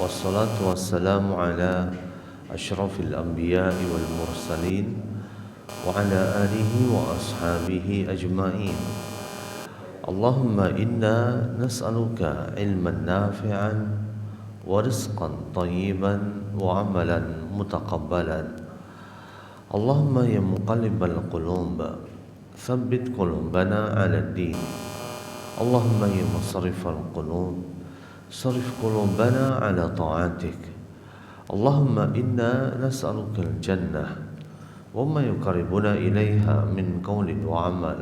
والصلاة والسلام على أشرف الأنبياء والمرسلين وعلى آله وأصحابه أجمعين. اللهم إنا نسألك علما نافعا ورزقا طيبا وعملا متقبلا. اللهم يا مقلب القلوب ثبت قلوبنا على الدين. اللهم يا مصرف القلوب صرف قلوبنا على طاعتك. اللهم إنا نسألك الجنة وما يقربنا إليها من قول وعمل،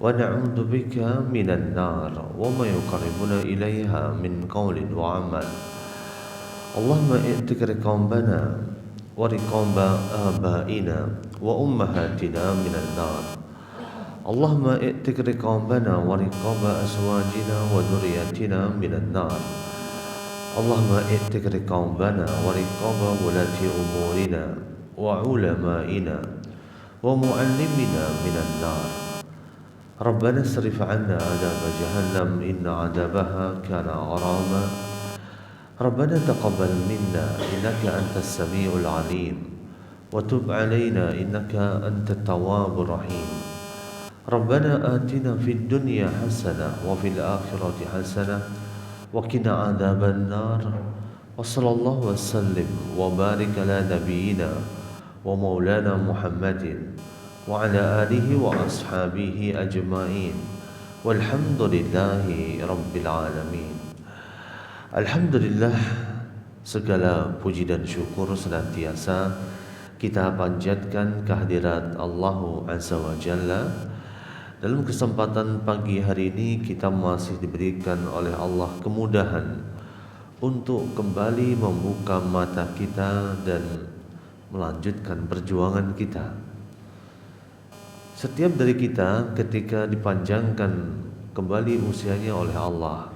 ونعوذ بك من النار وما يقربنا إليها من قول وعمل. اللهم ائتك رقابنا ورقاب آبائنا وأمهاتنا من النار. اللهم ائتك رقابنا ورقاب أزواجنا وذرياتنا من النار. اللهم ائتك رقابنا ورقاب ولاة أمورنا وعلمائنا ومعلمنا من النار. ربنا اصرف عنا عذاب جهنم إن عذابها كان غراما. ربنا تقبل منا إنك أنت السميع العليم وتب علينا إنك أنت التواب الرحيم. ربنا آتنا في الدنيا حسنة وفي الآخرة حسنة وقنا عذاب النار. وصلى الله وسلم وبارك على نبينا ومولانا محمد وعلى آله وأصحابه أجمعين والحمد لله رب العالمين. Alhamdulillah, segala puji dan syukur senantiasa kita panjatkan kehadirat Allah Azza wa Jalla. Dalam kesempatan pagi hari ini kita masih diberikan oleh Allah kemudahan untuk kembali membuka mata kita dan melanjutkan perjuangan kita. Setiap dari kita ketika dipanjangkan kembali usianya oleh Allah,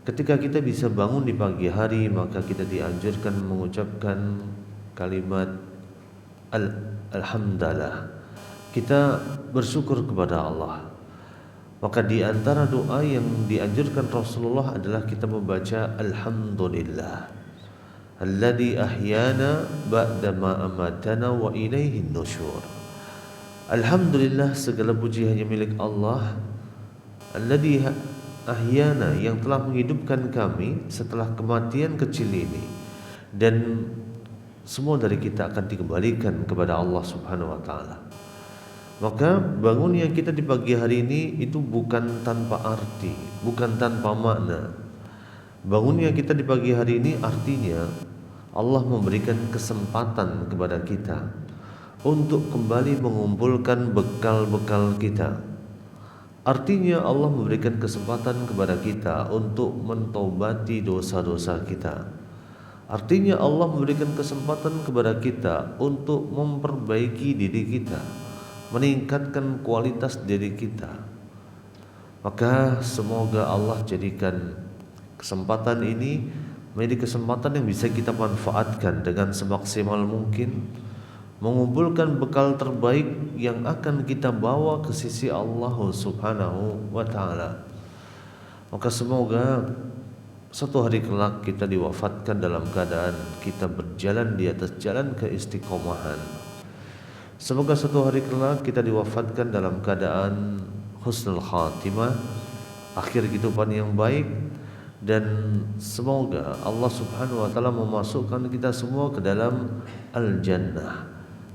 ketika kita bisa bangun di pagi hari, maka kita dianjurkan mengucapkan kalimat Alhamdulillah. Kita bersyukur kepada Allah. Maka di antara doa yang dianjurkan Rasulullah adalah kita membaca Alhamdulillah alladzi ahyana ba'da ma amatana wa ilaihi nusyur. Alhamdulillah, segala puji hanya milik Allah. Alladzi ahyana, yang telah menghidupkan kami setelah kematian kecil ini, dan semua dari kita akan dikembalikan kepada Allah Subhanahu wa taala. Maka bangunnya kita di pagi hari ini itu bukan tanpa arti, bukan tanpa makna. Bangunnya kita di pagi hari ini artinya Allah memberikan kesempatan kepada kita untuk kembali mengumpulkan bekal-bekal kita. Artinya Allah memberikan kesempatan kepada kita untuk mentobati dosa-dosa kita. Artinya Allah memberikan kesempatan kepada kita untuk memperbaiki diri kita, meningkatkan kualitas diri kita. Maka semoga Allah jadikan kesempatan ini menjadi kesempatan yang bisa kita manfaatkan dengan semaksimal mungkin, mengumpulkan bekal terbaik yang akan kita bawa ke sisi Allah Subhanahu wa taala. Maka semoga suatu hari kelak kita diwafatkan dalam keadaan kita berjalan di atas jalan keistiqomahan. Semoga suatu hari kelak kita diwafatkan dalam keadaan husnul khatimah, akhir kehidupan yang baik, dan semoga Allah Subhanahu wa taala memasukkan kita semua ke dalam al-jannah,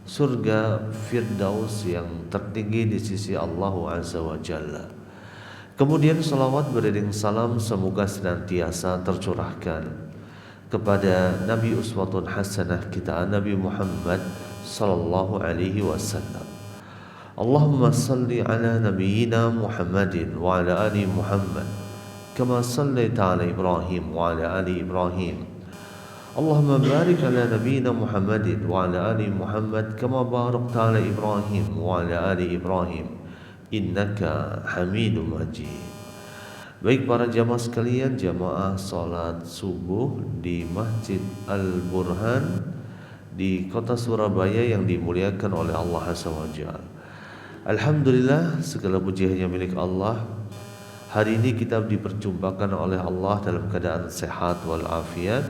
surga Firdaus yang tertinggi di sisi Allah Azza wa Jalla. Kemudian salawat beriring salam semoga senantiasa tercurahkan kepada Nabi uswatun hasanah kita, Nabi Muhammad sallallahu alaihi wasallam. Allahumma salli ala nabiyyina Muhammadin wa ala ali Muhammad kama sallaita ala Ibrahim wa ala ali Ibrahim. Allahumma barik ala nabiyyina Muhammadin wa ala ali Muhammad kama barakta ala Ibrahim wa ala ali Ibrahim innaka Hamidum Majid. Baik para jamaah sekalian, jamaah salat subuh di Masjid Al-Burhan di kota Surabaya yang dimuliakan oleh Allah Azza wa Jalla. Alhamdulillah, segala puji hanya milik Allah. Hari ini kita diperjumpakan oleh Allah dalam keadaan sehat walafiat.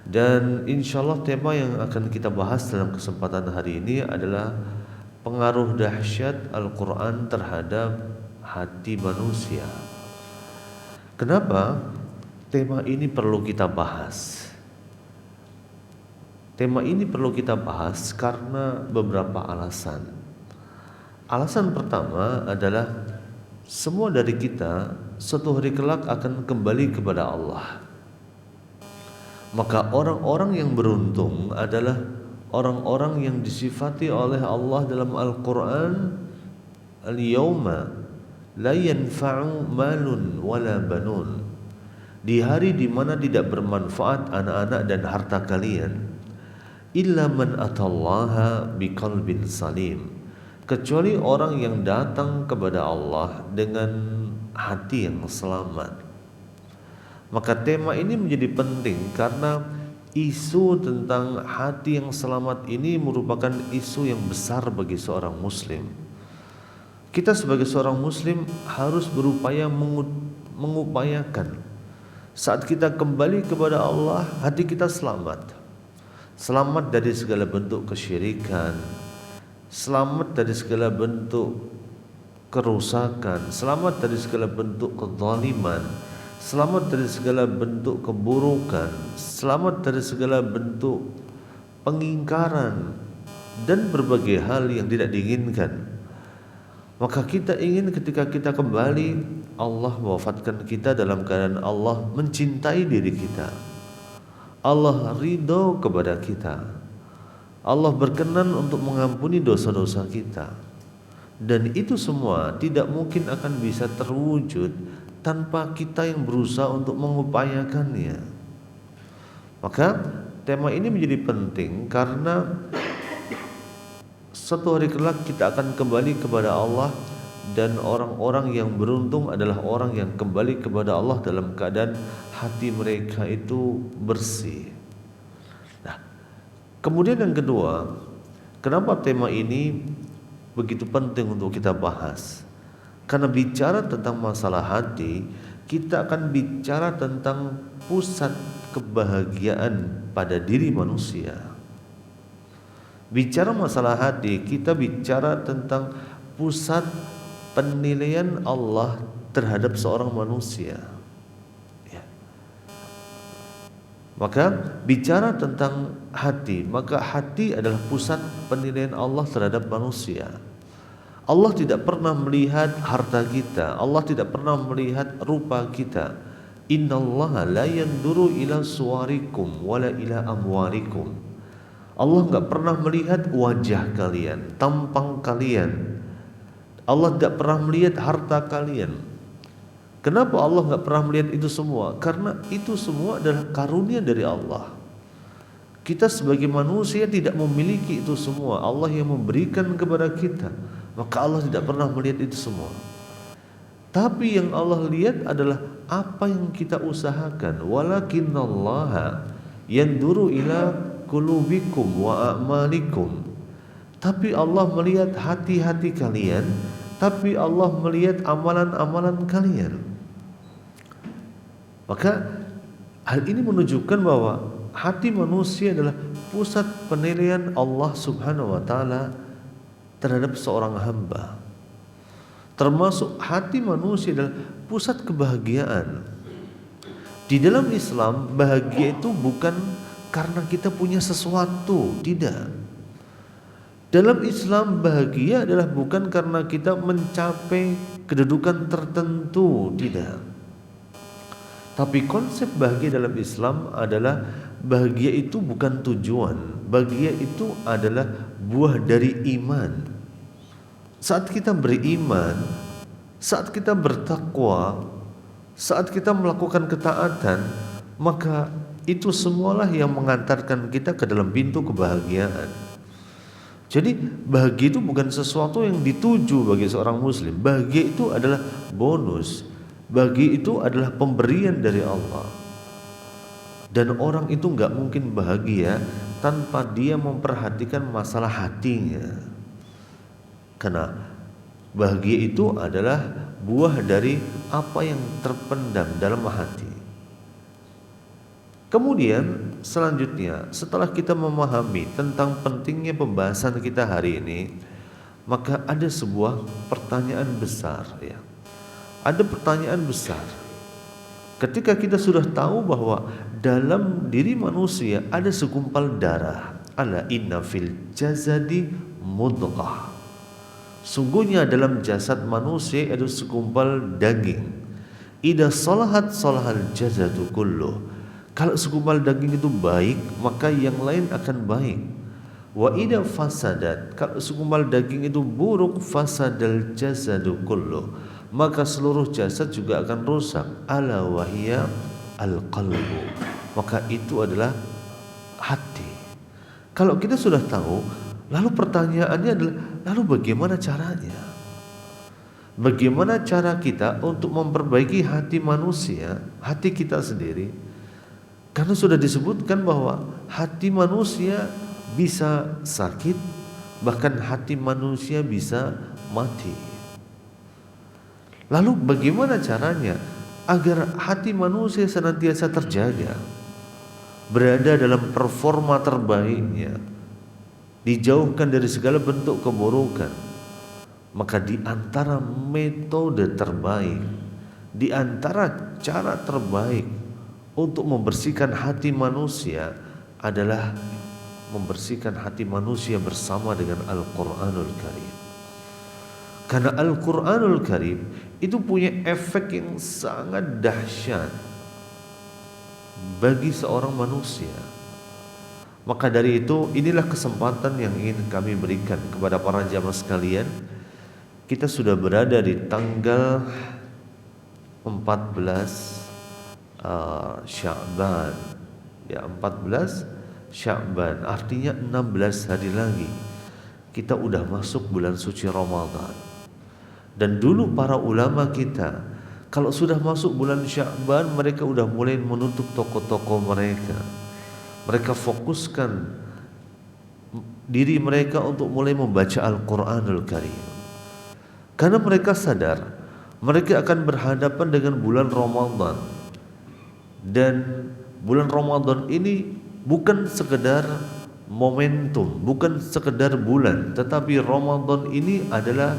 Dan insyaallah tema yang akan kita bahas dalam kesempatan hari ini adalah pengaruh dahsyat Al-Quran terhadap hati manusia. Kenapa tema ini perlu kita bahas? Tema ini perlu kita bahas karena beberapa alasan. Alasan pertama adalah semua dari kita suatu hari kelak akan kembali kepada Allah. Maka orang-orang yang beruntung adalah orang-orang yang disifati oleh Allah dalam Al-Quran, al-yawma la yanfa'u malun wala banun. Di hari di mana tidak bermanfaat anak-anak dan harta kalian, illa man atallaha biqalbin salim, kecuali orang yang datang kepada Allah dengan hati yang selamat. Maka tema ini menjadi penting karena isu tentang hati yang selamat ini merupakan isu yang besar bagi seorang muslim. Kita sebagai seorang muslim harus berupaya mengupayakan saat kita kembali kepada Allah, hati kita selamat. Selamat dari segala bentuk kesyirikan, selamat dari segala bentuk kerusakan, selamat dari segala bentuk kezaliman, selamat dari segala bentuk keburukan, selamat dari segala bentuk pengingkaran dan berbagai hal yang tidak diinginkan. Maka kita ingin ketika kita kembali, Allah mewafatkan kita dalam keadaan Allah mencintai diri kita, Allah ridho kepada kita, Allah berkenan untuk mengampuni dosa-dosa kita. Dan itu semua tidak mungkin akan bisa terwujud tanpa kita yang berusaha untuk mengupayakannya. Maka tema ini menjadi penting karena suatu hari kelak kita akan kembali kepada Allah, dan orang-orang yang beruntung adalah orang yang kembali kepada Allah dalam keadaan hati mereka itu bersih. Nah, kemudian yang kedua, kenapa tema ini begitu penting untuk kita bahas? Karena bicara tentang masalah hati, kita akan bicara tentang pusat kebahagiaan pada diri manusia. Bicara masalah hati, kita bicara tentang pusat penilaian Allah terhadap seorang manusia. Ya. Maka bicara tentang hati, maka hati adalah pusat penilaian Allah terhadap manusia. Allah tidak pernah melihat harta kita, Allah tidak pernah melihat rupa kita. Innallaha la yanduru ila suwarikum wala ila amwarikum. Allah enggak pernah melihat wajah kalian, tampang kalian. Allah tidak pernah melihat harta kalian. Kenapa Allah enggak pernah melihat itu semua? Karena itu semua adalah karunia dari Allah. Kita sebagai manusia tidak memiliki itu semua, Allah yang memberikan kepada kita. Maka Allah tidak pernah melihat itu semua. Tapi yang Allah lihat adalah apa yang kita usahakan. Walakinallaha yanduru ila qulubikum wa a'malikum. Tapi Allah melihat hati-hati kalian, tapi Allah melihat amalan-amalan kalian. Maka hal ini menunjukkan bahwa hati manusia adalah pusat penilaian Allah Subhanahu wa taala terhadap seorang hamba. Termasuk hati manusia adalah pusat kebahagiaan. Di dalam Islam, bahagia itu bukan karena kita punya sesuatu, tidak. Dalam Islam, bahagia adalah bukan karena kita mencapai kedudukan tertentu, tidak. Tapi konsep bahagia dalam Islam adalah bahagia itu bukan tujuan, bahagia itu adalah buah dari iman. Saat kita beriman, saat kita bertakwa, saat kita melakukan ketaatan, maka itu semualah yang mengantarkan kita ke dalam pintu kebahagiaan. Jadi bahagia itu bukan sesuatu yang dituju bagi seorang muslim. Bahagia itu adalah bonus. Bahagia itu adalah pemberian dari Allah. Dan orang itu gak mungkin bahagia tanpa dia memperhatikan masalah hatinya. Karena Bahagia itu adalah buah dari apa yang terpendam dalam hati. Kemudian selanjutnya, setelah kita memahami tentang pentingnya pembahasan kita hari ini, maka ada sebuah pertanyaan besar ya. Ada pertanyaan besar. Ketika kita sudah tahu bahwa dalam diri manusia ada segumpal darah, ala inna fil jazadi mudghah. Sungguhnya dalam jasad manusia ada segumpal daging. Idza salahat salahal jasadu kulluh. Kalau segumpal daging itu baik, maka yang lain akan baik. Wa idza fasadat, kalau segumpal daging itu buruk, fasadal jasadu kulluh, maka seluruh jasad juga akan rusak. Ala wahiyya al-qalbu, maka itu adalah hati. Kalau kita sudah tahu, lalu pertanyaannya adalah, lalu bagaimana caranya? Bagaimana cara kita untuk memperbaiki hati manusia, hati kita sendiri? Karena sudah disebutkan bahwa hati manusia bisa sakit, bahkan hati manusia bisa mati. Lalu bagaimana caranya agar hati manusia senantiasa terjaga, berada dalam performa terbaiknya, dijauhkan dari segala bentuk keburukan? Maka di antara metode terbaik, di antara cara terbaik untuk membersihkan hati manusia adalah membersihkan hati manusia bersama dengan Al-Quranul Karim. Karena Al-Quranul Karim itu punya efek yang sangat dahsyat bagi seorang manusia. Maka dari itu, inilah kesempatan yang ingin kami berikan kepada para jamaah sekalian. Kita sudah berada di tanggal 14 Sya'ban, ya 14 Sya'ban, artinya 16 hari lagi kita udah masuk bulan suci Ramadan. Dan dulu para ulama kita, kalau sudah masuk bulan Sya'ban, mereka udah mulai menutup toko-toko mereka. Mereka fokuskan diri mereka untuk mulai membaca Al-Quranul Karim. Karena mereka sadar mereka akan berhadapan dengan bulan Ramadan. Dan bulan Ramadan ini bukan sekedar momentum, bukan sekedar bulan, tetapi Ramadan ini adalah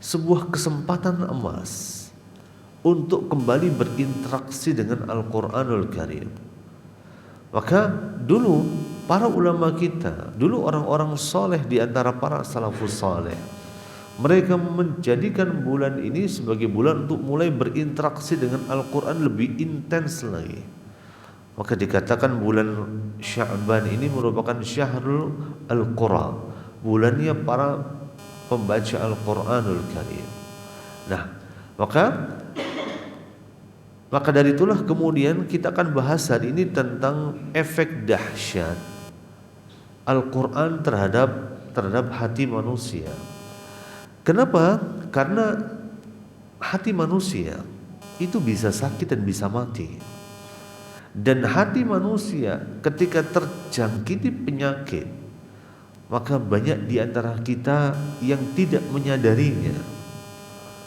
sebuah kesempatan emas untuk kembali berinteraksi dengan Al-Quranul Karim. Maka dulu para ulama kita, dulu orang-orang soleh di antara para salafus soleh, mereka menjadikan bulan ini sebagai bulan untuk mulai berinteraksi dengan Al-Quran lebih intens lagi. Maka dikatakan bulan Sya'ban ini merupakan syahrul Al-Qura, bulannya para pembaca Al-Quranul Karim. Nah, maka dari itulah kemudian kita akan bahas hari ini tentang efek dahsyat Al-Quran terhadap hati manusia. Kenapa? Karena hati manusia itu bisa sakit dan bisa mati. Dan hati manusia ketika terjangkiti penyakit, maka banyak di antara kita yang tidak menyadarinya.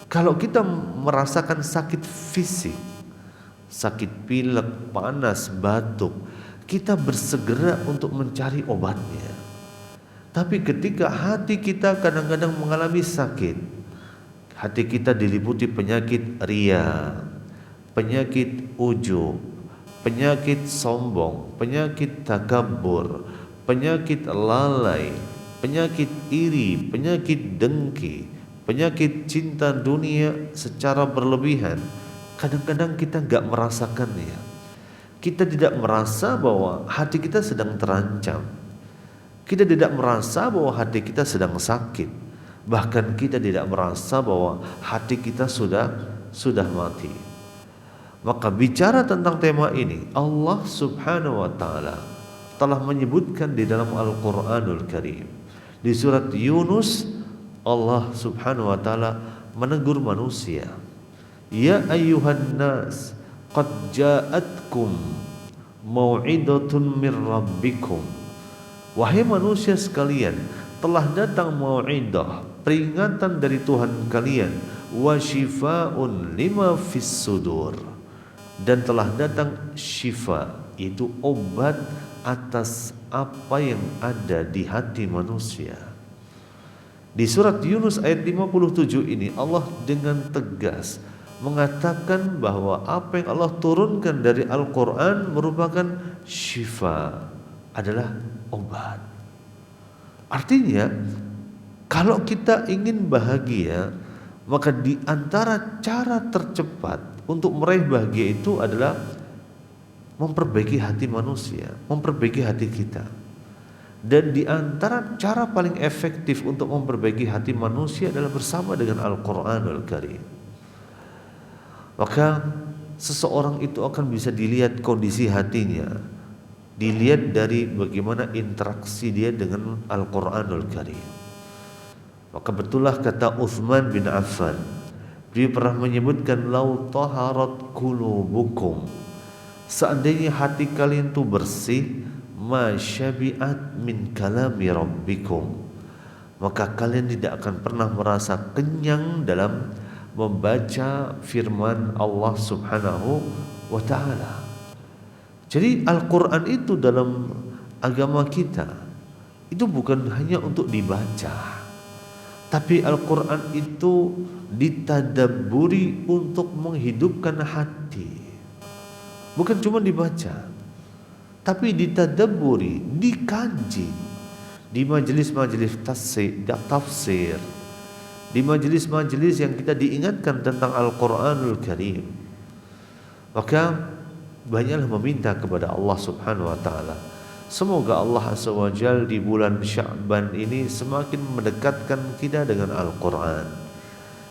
Kalau kita merasakan sakit fisik, sakit pilek, panas, batuk, kita bersegera untuk mencari obatnya. Tapi ketika hati kita kadang-kadang mengalami sakit, hati kita diliputi penyakit ria, penyakit ujub, penyakit sombong, penyakit takabur, penyakit lalai, penyakit iri, penyakit dengki, penyakit cinta dunia secara berlebihan. Kadang-kadang kita gak merasakannya. Kita tidak merasa bahwa hati kita sedang terancam. Kita tidak merasa bahwa hati kita sedang sakit. Bahkan kita tidak merasa bahwa hati kita sudah mati. Maka bicara tentang tema ini, Allah Subhanahu wa taala telah menyebutkan di dalam Al-Qur'anul Karim. Di surat Yunus, Allah Subhanahu wa taala menegur manusia. Ya ayyuhan nas, qad ja'atkum mau'idatun mir rabbikum. Wahai manusia sekalian, telah datang mau'idah, peringatan dari Tuhan kalian, wa syifaa'un lima fis sudur, dan telah datang syifa, yaitu obat atas apa yang ada di hati manusia. Di surat Yunus ayat 57 ini Allah dengan tegas mengatakan bahwa apa yang Allah turunkan dari Al-Quran merupakan syifa, adalah obat. Artinya kalau kita ingin bahagia, maka di antara cara tercepat untuk meraih bahagia itu adalah memperbaiki hati manusia, memperbaiki hati kita. Dan di antara cara paling efektif untuk memperbaiki hati manusia adalah bersama dengan Al-Quranul Karim. Maka seseorang itu akan bisa dilihat kondisi hatinya, dilihat dari bagaimana interaksi dia dengan Al-Quranul Karim. Maka betullah kata Uthman bin Affan, dia pernah menyebutkan, lau taharat qulubukum, seandainya hati kalian itu bersih, ma syabi'at min kalami rabbikum, maka kalian tidak akan pernah merasa kenyang dalam membaca firman Allah Subhanahu wa ta'ala. Jadi Al-Quran itu dalam agama kita itu bukan hanya untuk dibaca, tapi Al-Quran itu ditadabburi untuk menghidupkan hati. Bukan cuma dibaca, tapi ditadabburi, dikaji di majelis-majelis tafsir, di majelis-majelis yang kita diingatkan tentang Al-Quranul Karim. Maka banyaklah meminta kepada Allah Subhanahu wa ta'ala, semoga Allah Azza wa Jalla di bulan Sya'ban ini semakin mendekatkan kita dengan Al-Quran,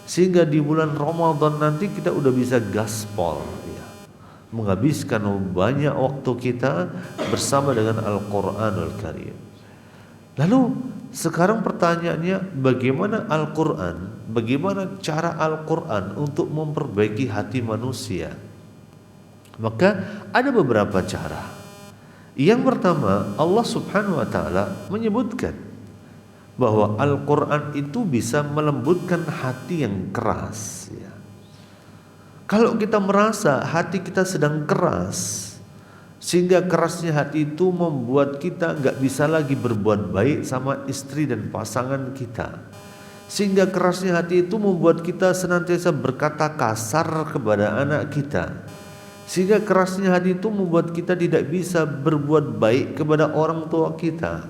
sehingga di bulan Ramadan nanti kita udah bisa gaspol, menghabiskan banyak waktu kita bersama dengan Al-Quranul Karim. Lalu sekarang pertanyaannya, bagaimana Al-Quran, bagaimana cara Al-Quran untuk memperbaiki hati manusia? Maka ada beberapa cara. Yang pertama, Allah Subhanahu wa ta'ala menyebutkan bahwa Al-Quran itu bisa melembutkan hati yang keras. Kalau kita merasa hati kita sedang keras, sehingga kerasnya hati itu membuat kita gak bisa lagi berbuat baik sama istri dan pasangan kita, sehingga kerasnya hati itu membuat kita senantiasa berkata kasar kepada anak kita, sehingga kerasnya hati itu membuat kita tidak bisa berbuat baik kepada orang tua kita,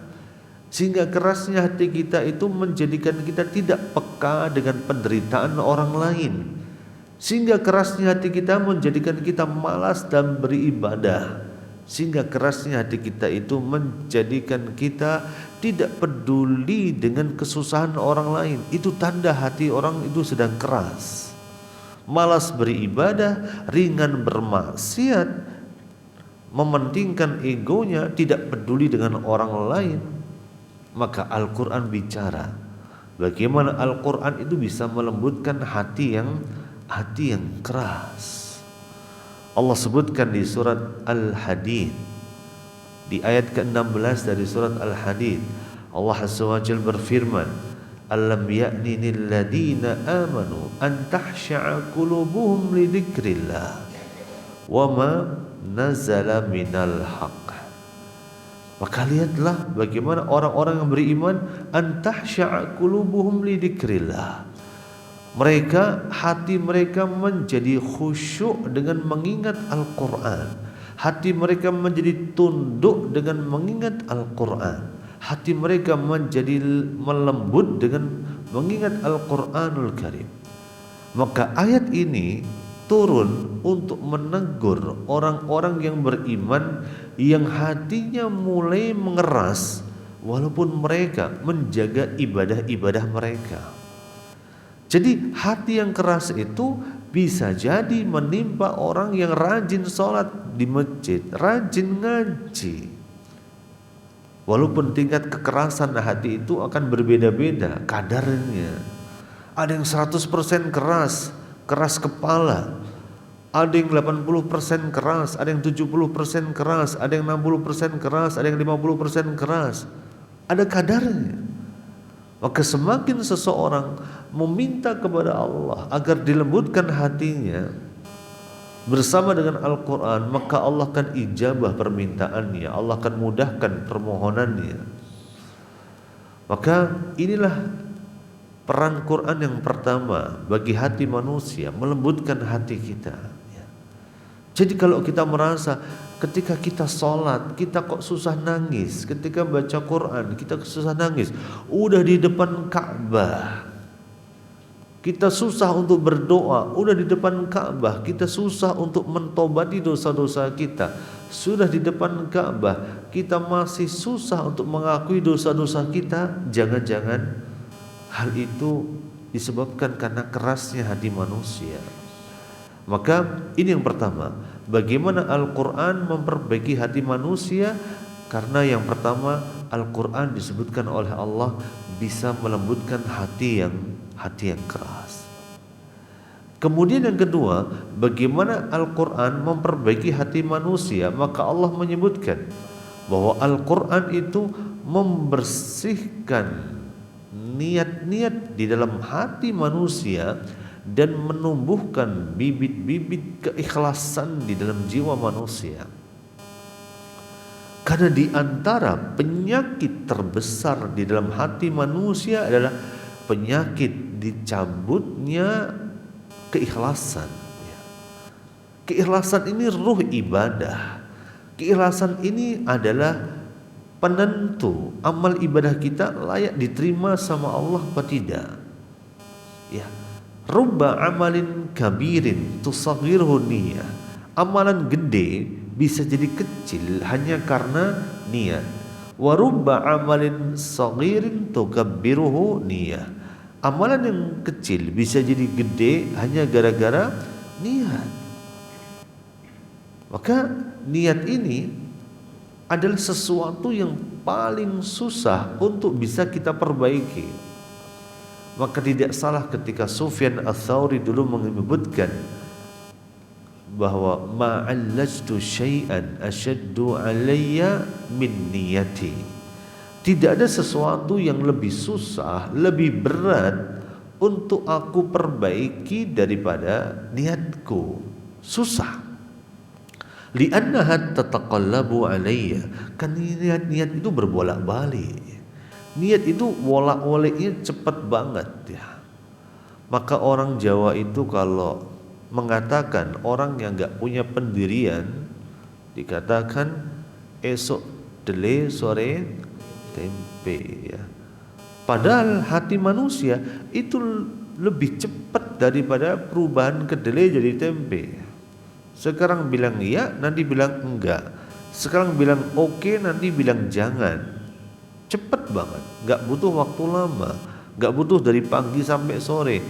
sehingga kerasnya hati kita itu menjadikan kita tidak peka dengan penderitaan orang lain, sehingga kerasnya hati kita menjadikan kita malas dan beribadah, sehingga kerasnya hati kita itu menjadikan kita tidak peduli dengan kesusahan orang lain. Itu tanda hati orang itu sedang keras, malas beribadah, ringan bermaksiat, mementingkan egonya, tidak peduli dengan orang lain. Maka Al-Quran bicara bagaimana Al-Quran itu bisa melembutkan hati yang keras. Allah sebutkan di surat Al-Hadid, di ayat ke-16 dari surat Al-Hadid, Allah Azza wa Jalla berfirman, alam ya'ni lil ladina amanu an tahsha'a qulubuhum li dzikrillah wa ma nazala minal haqq. Maka lihatlah bagaimana orang-orang yang beriman, an tahsha'a qulubuhum li dzikrillah, mereka, hati mereka menjadi khusyuk dengan mengingat Al-Quran. Hati mereka menjadi tunduk dengan mengingat Al-Quran. Hati mereka menjadi melembut dengan mengingat Al-Quranul Karim. Maka ayat ini turun untuk menegur orang-orang yang beriman yang hatinya mulai mengeras, walaupun mereka menjaga ibadah-ibadah mereka. Jadi hati yang keras itu bisa jadi menimpa orang yang rajin sholat di masjid, rajin ngaji. Walaupun tingkat kekerasan hati itu akan berbeda-beda kadarnya. Ada yang 100% keras, keras kepala. Ada yang 80% keras, ada yang 70% keras, ada yang 60% keras, ada yang 50% keras. Ada kadarnya. Maka semakin seseorang meminta kepada Allah agar dilembutkan hatinya bersama dengan Al-Quran, maka Allah akan ijabah permintaannya, Allah akan mudahkan permohonannya. Maka inilah peran Quran yang pertama bagi hati manusia, melembutkan hati kita. Jadi kalau kita merasa ketika kita sholat kita kok susah nangis, ketika baca Quran kita susah nangis, udah di depan Ka'bah kita susah untuk berdoa, udah di depan Ka'bah kita susah untuk mentobati dosa-dosa kita, sudah di depan Ka'bah kita masih susah untuk mengakui dosa-dosa kita, jangan-jangan hal itu disebabkan karena kerasnya hati manusia. Maka ini yang pertama, bagaimana Al-Quran memperbaiki hati manusia. Karena yang pertama, Al-Quran disebutkan oleh Allah bisa melembutkan hati yang keras. Kemudian yang kedua, bagaimana Al-Quran memperbaiki hati manusia. Maka Allah menyebutkan bahwa Al-Quran itu membersihkan niat-niat di dalam hati manusia dan menumbuhkan bibit-bibit keikhlasan di dalam jiwa manusia. Karena di antara penyakit terbesar di dalam hati manusia adalah penyakit dicabutnya keikhlasan. Keikhlasan ini ruh ibadah. Keikhlasan ini adalah penentu amal ibadah kita layak diterima sama Allah atau tidak. Ya. Rubba amalin kabirin tusaghirhu niyah. Amalan gede bisa jadi kecil hanya karena niat. Wa rubba amalin saghirin tukabbiruhu niyah. Amalan yang kecil bisa jadi gede hanya gara-gara niat. Maka niat ini adalah sesuatu yang paling susah untuk bisa kita perbaiki. Maka tidak salah ketika Sufyan Ats-Tsauri dulu menyebutkan bahwa ma'allajtu syai'an asyaddu alayya min niyati. Tidak ada sesuatu yang lebih susah, lebih berat untuk aku perbaiki daripada niatku. Susah. Li'annaha tataqallabu alayya. Kan niat-niat itu berbolak-balik. Niat itu wolak-waliknya cepat banget ya. Maka orang Jawa itu kalau mengatakan orang yang gak punya pendirian dikatakan esok dele sore tempe ya. Padahal hati manusia itu lebih cepat daripada perubahan kedelai jadi tempe. Sekarang bilang iya, nanti bilang enggak. Sekarang bilang oke, nanti bilang jangan. Cepat banget, gak butuh waktu lama, gak butuh dari pagi sampai sore.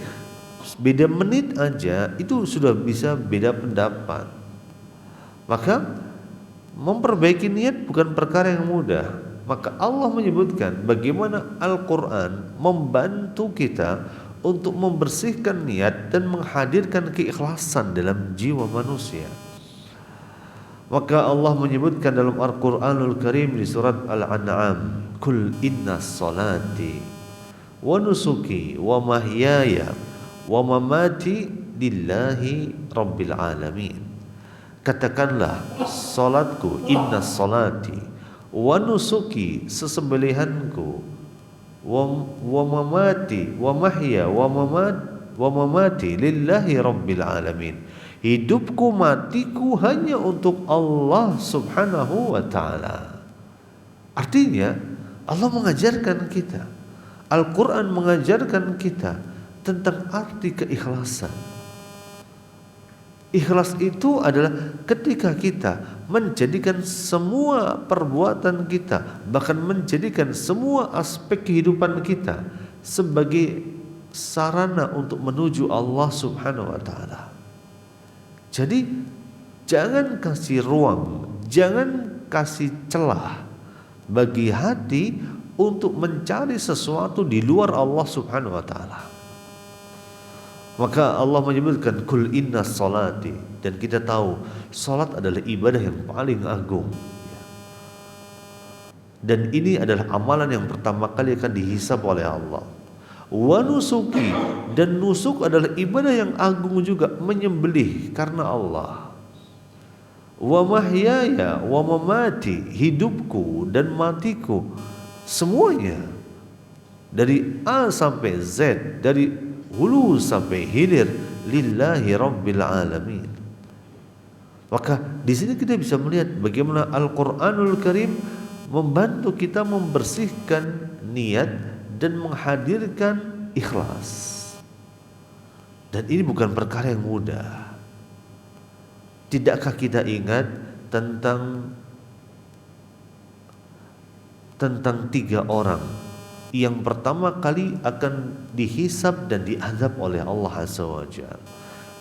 Beda menit aja itu sudah bisa beda pendapat. Maka memperbaiki niat bukan perkara yang mudah. Maka Allah menyebutkan bagaimana Al-Quran membantu kita untuk membersihkan niat dan menghadirkan keikhlasan dalam jiwa manusia. Maka Allah menyebutkan dalam Al-Quranul Karim di surat Al-An'am, Kul inna salati wa nusuki wa mahyaya wa mamati lillahi rabbil alamin. Katakanlah salatku, inna salati wa nusuki, sesembelihanku, wa mamati wa mahya wa mamati lillahi rabbil alamin. Hidupku matiku hanya untuk Allah subhanahu wa ta'ala. Artinya Allah mengajarkan kita, Al-Quran mengajarkan kita tentang arti keikhlasan. Ikhlas itu adalah ketika kita menjadikan semua perbuatan kita, bahkan menjadikan semua aspek kehidupan kita sebagai sarana untuk menuju Allah subhanahu wa ta'ala. Jadi jangan kasih ruang, jangan kasih celah bagi hati untuk mencari sesuatu di luar Allah subhanahu wa ta'ala. Maka Allah menyebutkan kul inna salati, dan kita tahu salat adalah ibadah yang paling agung. Dan ini adalah amalan yang pertama kali akan dihisab oleh Allah. Wa nusuki, dan nusuk adalah ibadah yang agung juga, menyembelih karena Allah. Wa mahyaya wa mamati, hidupku dan matiku semuanya dari A sampai Z, dari hulu sampai hilir, lillahi rabbil alamin. Maka di sini kita bisa melihat bagaimana Al-Qur'anul Karim membantu kita membersihkan niat dan menghadirkan ikhlas. Dan ini bukan perkara yang mudah. Tidakkah kita ingat tentang 3 orang yang pertama kali akan dihisab dan diazab oleh Allah Azza wa Jalla,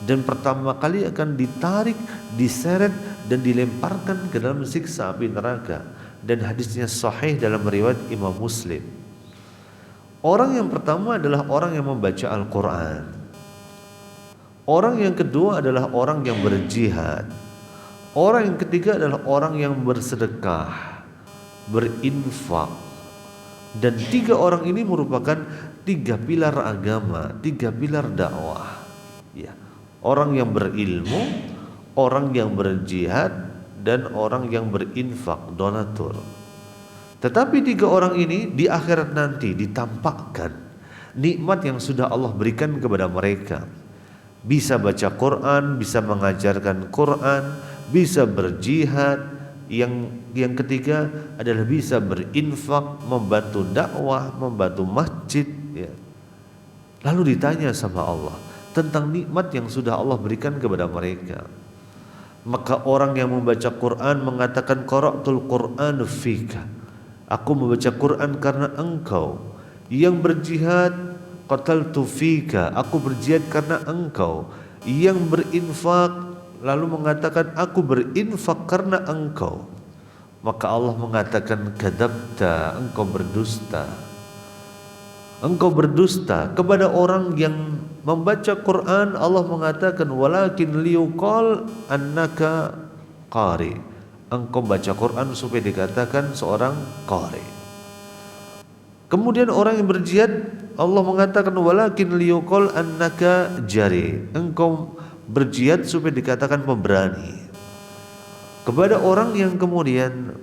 dan pertama kali akan ditarik, diseret dan dilemparkan ke dalam siksa api neraka, dan hadisnya sahih dalam riwayat Imam Muslim. Orang yang pertama adalah orang yang membaca Al-Quran. Orang yang kedua adalah orang yang berjihad. Orang yang ketiga adalah orang yang bersedekah, berinfak. Dan 3 orang ini merupakan 3 pilar agama, 3 pilar dakwah. Ya. Orang yang berilmu, orang yang berjihad, dan orang yang berinfak, donatur. Tetapi 3 orang ini di akhirat nanti ditampakkan nikmat yang sudah Allah berikan kepada mereka. Bisa baca Quran, bisa mengajarkan Quran, bisa berjihad. Yang ketiga adalah bisa berinfak, membantu dakwah, membantu masjid. Ya. Lalu ditanya sama Allah tentang nikmat yang sudah Allah berikan kepada mereka. Maka orang yang membaca Quran mengatakan, qara'tul Qur'an fika, aku membaca Quran karena engkau. Yang berjihad, qataltu fika, aku berjihad karena engkau. Yang berinfak lalu mengatakan, aku berinfak karena engkau. Maka Allah mengatakan, kadzabta, engkau berdusta. Engkau berdusta. Kepada orang yang membaca Quran, Allah mengatakan, walakin liyuqal annaka qari, engkau baca Quran supaya dikatakan seorang qari. Kemudian orang yang berjihad, Allah mengatakan, walakin liyuqal annaka jari, engkau berjihad supaya dikatakan pemberani. Kepada orang yang kemudian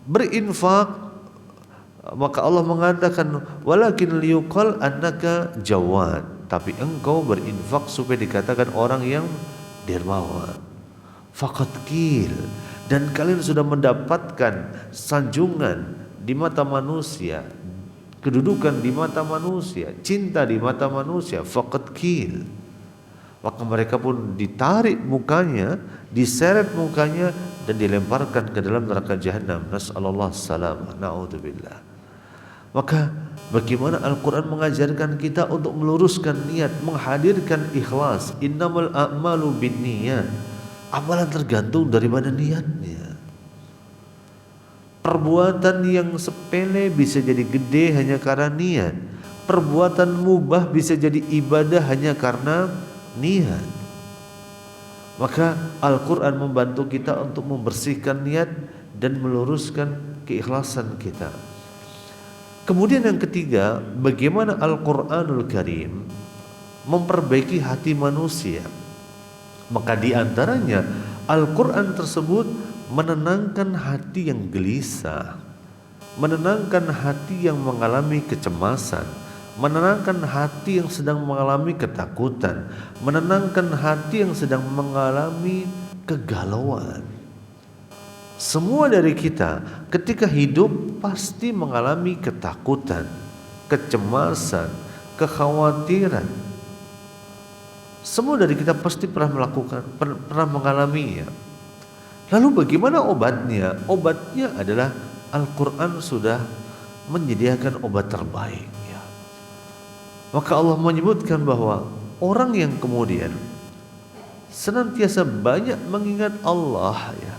berinfak, maka Allah mengatakan, walakin liyuqal annaka jawad, tapi engkau berinfak supaya dikatakan orang yang dermawan. Faqad qil, dan kalian sudah mendapatkan sanjungan di mata manusia, kedudukan di mata manusia, cinta di mata manusia. Faqad qil. Maka mereka pun ditarik mukanya, diseret mukanya, dan dilemparkan ke dalam neraka jahanam. Nas'alullah salamah, na'udzubillah. Maka bagaimana Al-Quran mengajarkan kita untuk meluruskan niat, menghadirkan ikhlas. Innamal a'malu binniyat, amalan tergantung daripada niatnya. Perbuatan yang sepele bisa jadi gede hanya karena niat. Perbuatan mubah bisa jadi ibadah hanya karena niat. Maka Al-Quran membantu kita untuk membersihkan niat dan meluruskan keikhlasan kita. Kemudian yang ketiga, bagaimana Al-Quranul Karim memperbaiki hati manusia. Maka di antaranya Al-Quran tersebut menenangkan hati yang gelisah, menenangkan hati yang mengalami kecemasan, menenangkan hati yang sedang mengalami ketakutan, menenangkan hati yang sedang mengalami kegalauan. Semua dari kita ketika hidup pasti mengalami ketakutan, kecemasan, kekhawatiran. Semua dari kita pasti pernah mengalaminya. Lalu bagaimana obatnya? Obatnya adalah Al-Quran sudah menyediakan obat terbaik. Maka Allah menyebutkan bahwa orang yang kemudian senantiasa banyak mengingat Allah, ya,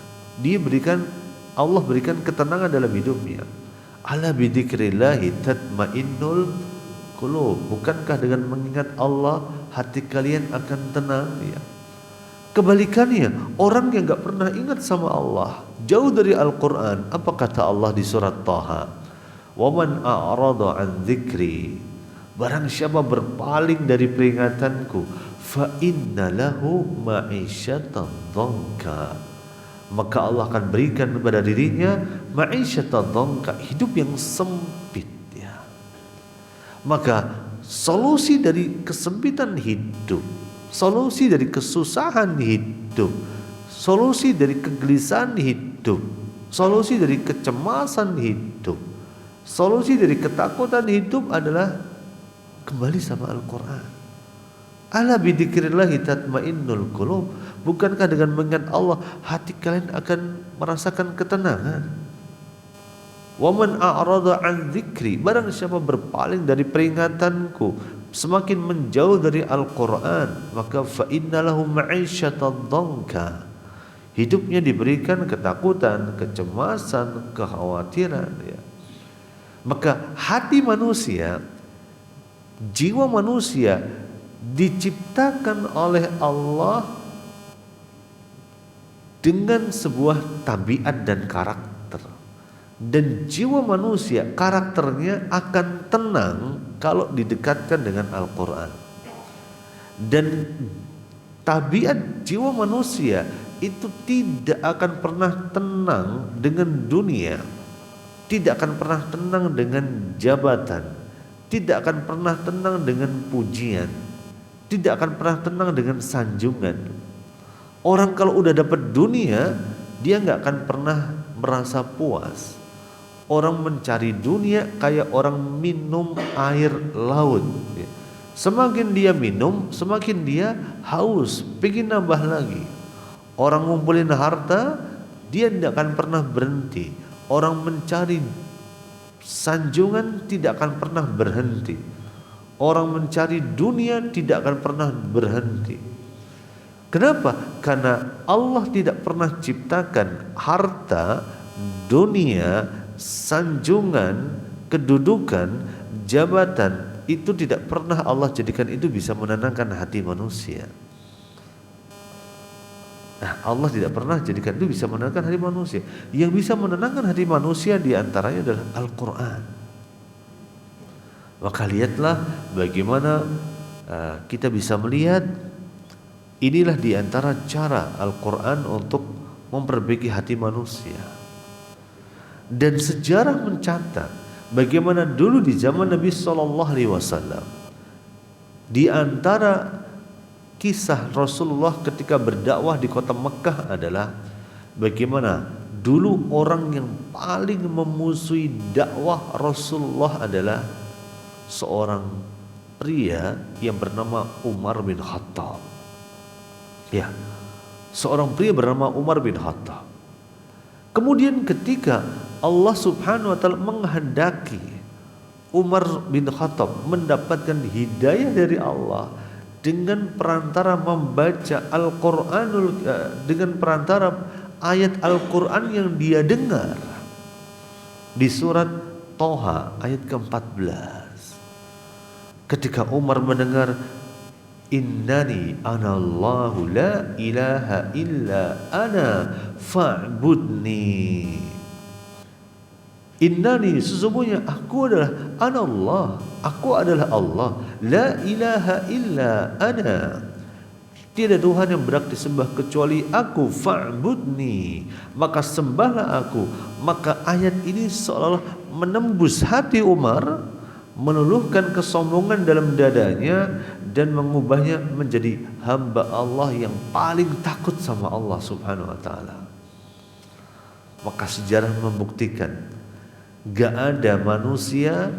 Allah berikan ketenangan dalam hidupnya. Ala bidzikrillahi tatmainnul qulub. Bukankah dengan mengingat Allah hati kalian akan tenang, ya? Kebalikannya, orang yang gak pernah ingat sama Allah, jauh dari Al-Quran, apa kata Allah di surat Taha? وَمَنْ أَعْرَضَ عَنْ ذِكْرِ, barang siapa berpaling dari peringatanku, فَإِنَّ لَهُ مَعِيشَةً ضَنْكَ, maka Allah akan berikan kepada dirinya ma'isyatan dhanka, hidup yang sempit ya. Maka solusi dari kesempitan hidup, solusi dari kesusahan hidup, solusi dari kegelisahan hidup, solusi dari kecemasan hidup, solusi dari ketakutan hidup adalah kembali sama Al-Quran. Ala bidzikrillahi tatmainnul qulub, bukankah dengan mengingat Allah hati kalian akan merasakan ketenangan? Wa man a'rada an dzikri, barang siapa berpaling dari peringatanku, semakin menjauh dari Al-Quran, maka fa innalahu ma'isyatan dhanka, hidupnya diberikan ketakutan, kecemasan, kekhawatiran ya. Maka hati manusia, jiwa manusia diciptakan oleh Allah dengan sebuah tabiat dan karakter, dan jiwa manusia karakternya akan tenang kalau didekatkan dengan Al-Quran. Dan tabiat jiwa manusia itu tidak akan pernah tenang dengan dunia, tidak akan pernah tenang dengan jabatan, tidak akan pernah tenang dengan pujian, tidak akan pernah tenang dengan sanjungan. Orang kalau udah dapat dunia, dia nggak akan pernah merasa puas. Orang mencari dunia kayak orang minum air laut. Semakin dia minum, semakin dia haus, pengen nambah lagi. Orang ngumpulin harta, dia tidak akan pernah berhenti. Orang mencari sanjungan tidak akan pernah berhenti. Orang mencari dunia tidak akan pernah berhenti. Kenapa? Karena Allah tidak pernah ciptakan harta, dunia, sanjungan, kedudukan, jabatan, itu tidak pernah Allah jadikan itu bisa menenangkan hati manusia. Nah, Allah tidak pernah jadikan itu bisa menenangkan hati manusia. Yang bisa menenangkan hati manusia diantaranya adalah Al-Quran. Maka lihatlah bagaimana kita bisa melihat, inilah diantara cara Al-Quran untuk memperbaiki hati manusia. Dan sejarah mencatat bagaimana dulu di zaman Nabi SAW, di antara kisah Rasulullah ketika berdakwah di kota Mekah adalah bagaimana dulu orang yang paling memusuhi dakwah Rasulullah adalah seorang pria yang bernama Umar bin Khattab. Ya, seorang pria bernama Umar bin Khattab. Kemudian ketika Allah Subhanahu wa taala menghendaki Umar bin Khattab mendapatkan hidayah dari Allah dengan perantara membaca Al-Qur'anul, dengan perantara ayat Al-Quran yang dia dengar di surat Toha ayat ke-14. Ketika Umar mendengar innani anallahu la ilaha illa ana fa'budni, innani sesungguhnya aku adalah anallah, aku adalah Allah, la ilaha illa ana, tiada Tuhan yang berhak disembah kecuali aku, fa'budni, maka sembahlah aku. Maka ayat ini seolah-olah menembus hati Umar, meluluhkan kesombongan dalam dadanya dan mengubahnya menjadi hamba Allah yang paling takut sama Allah Subhanahu wa taala. Maka sejarah membuktikan gak ada manusia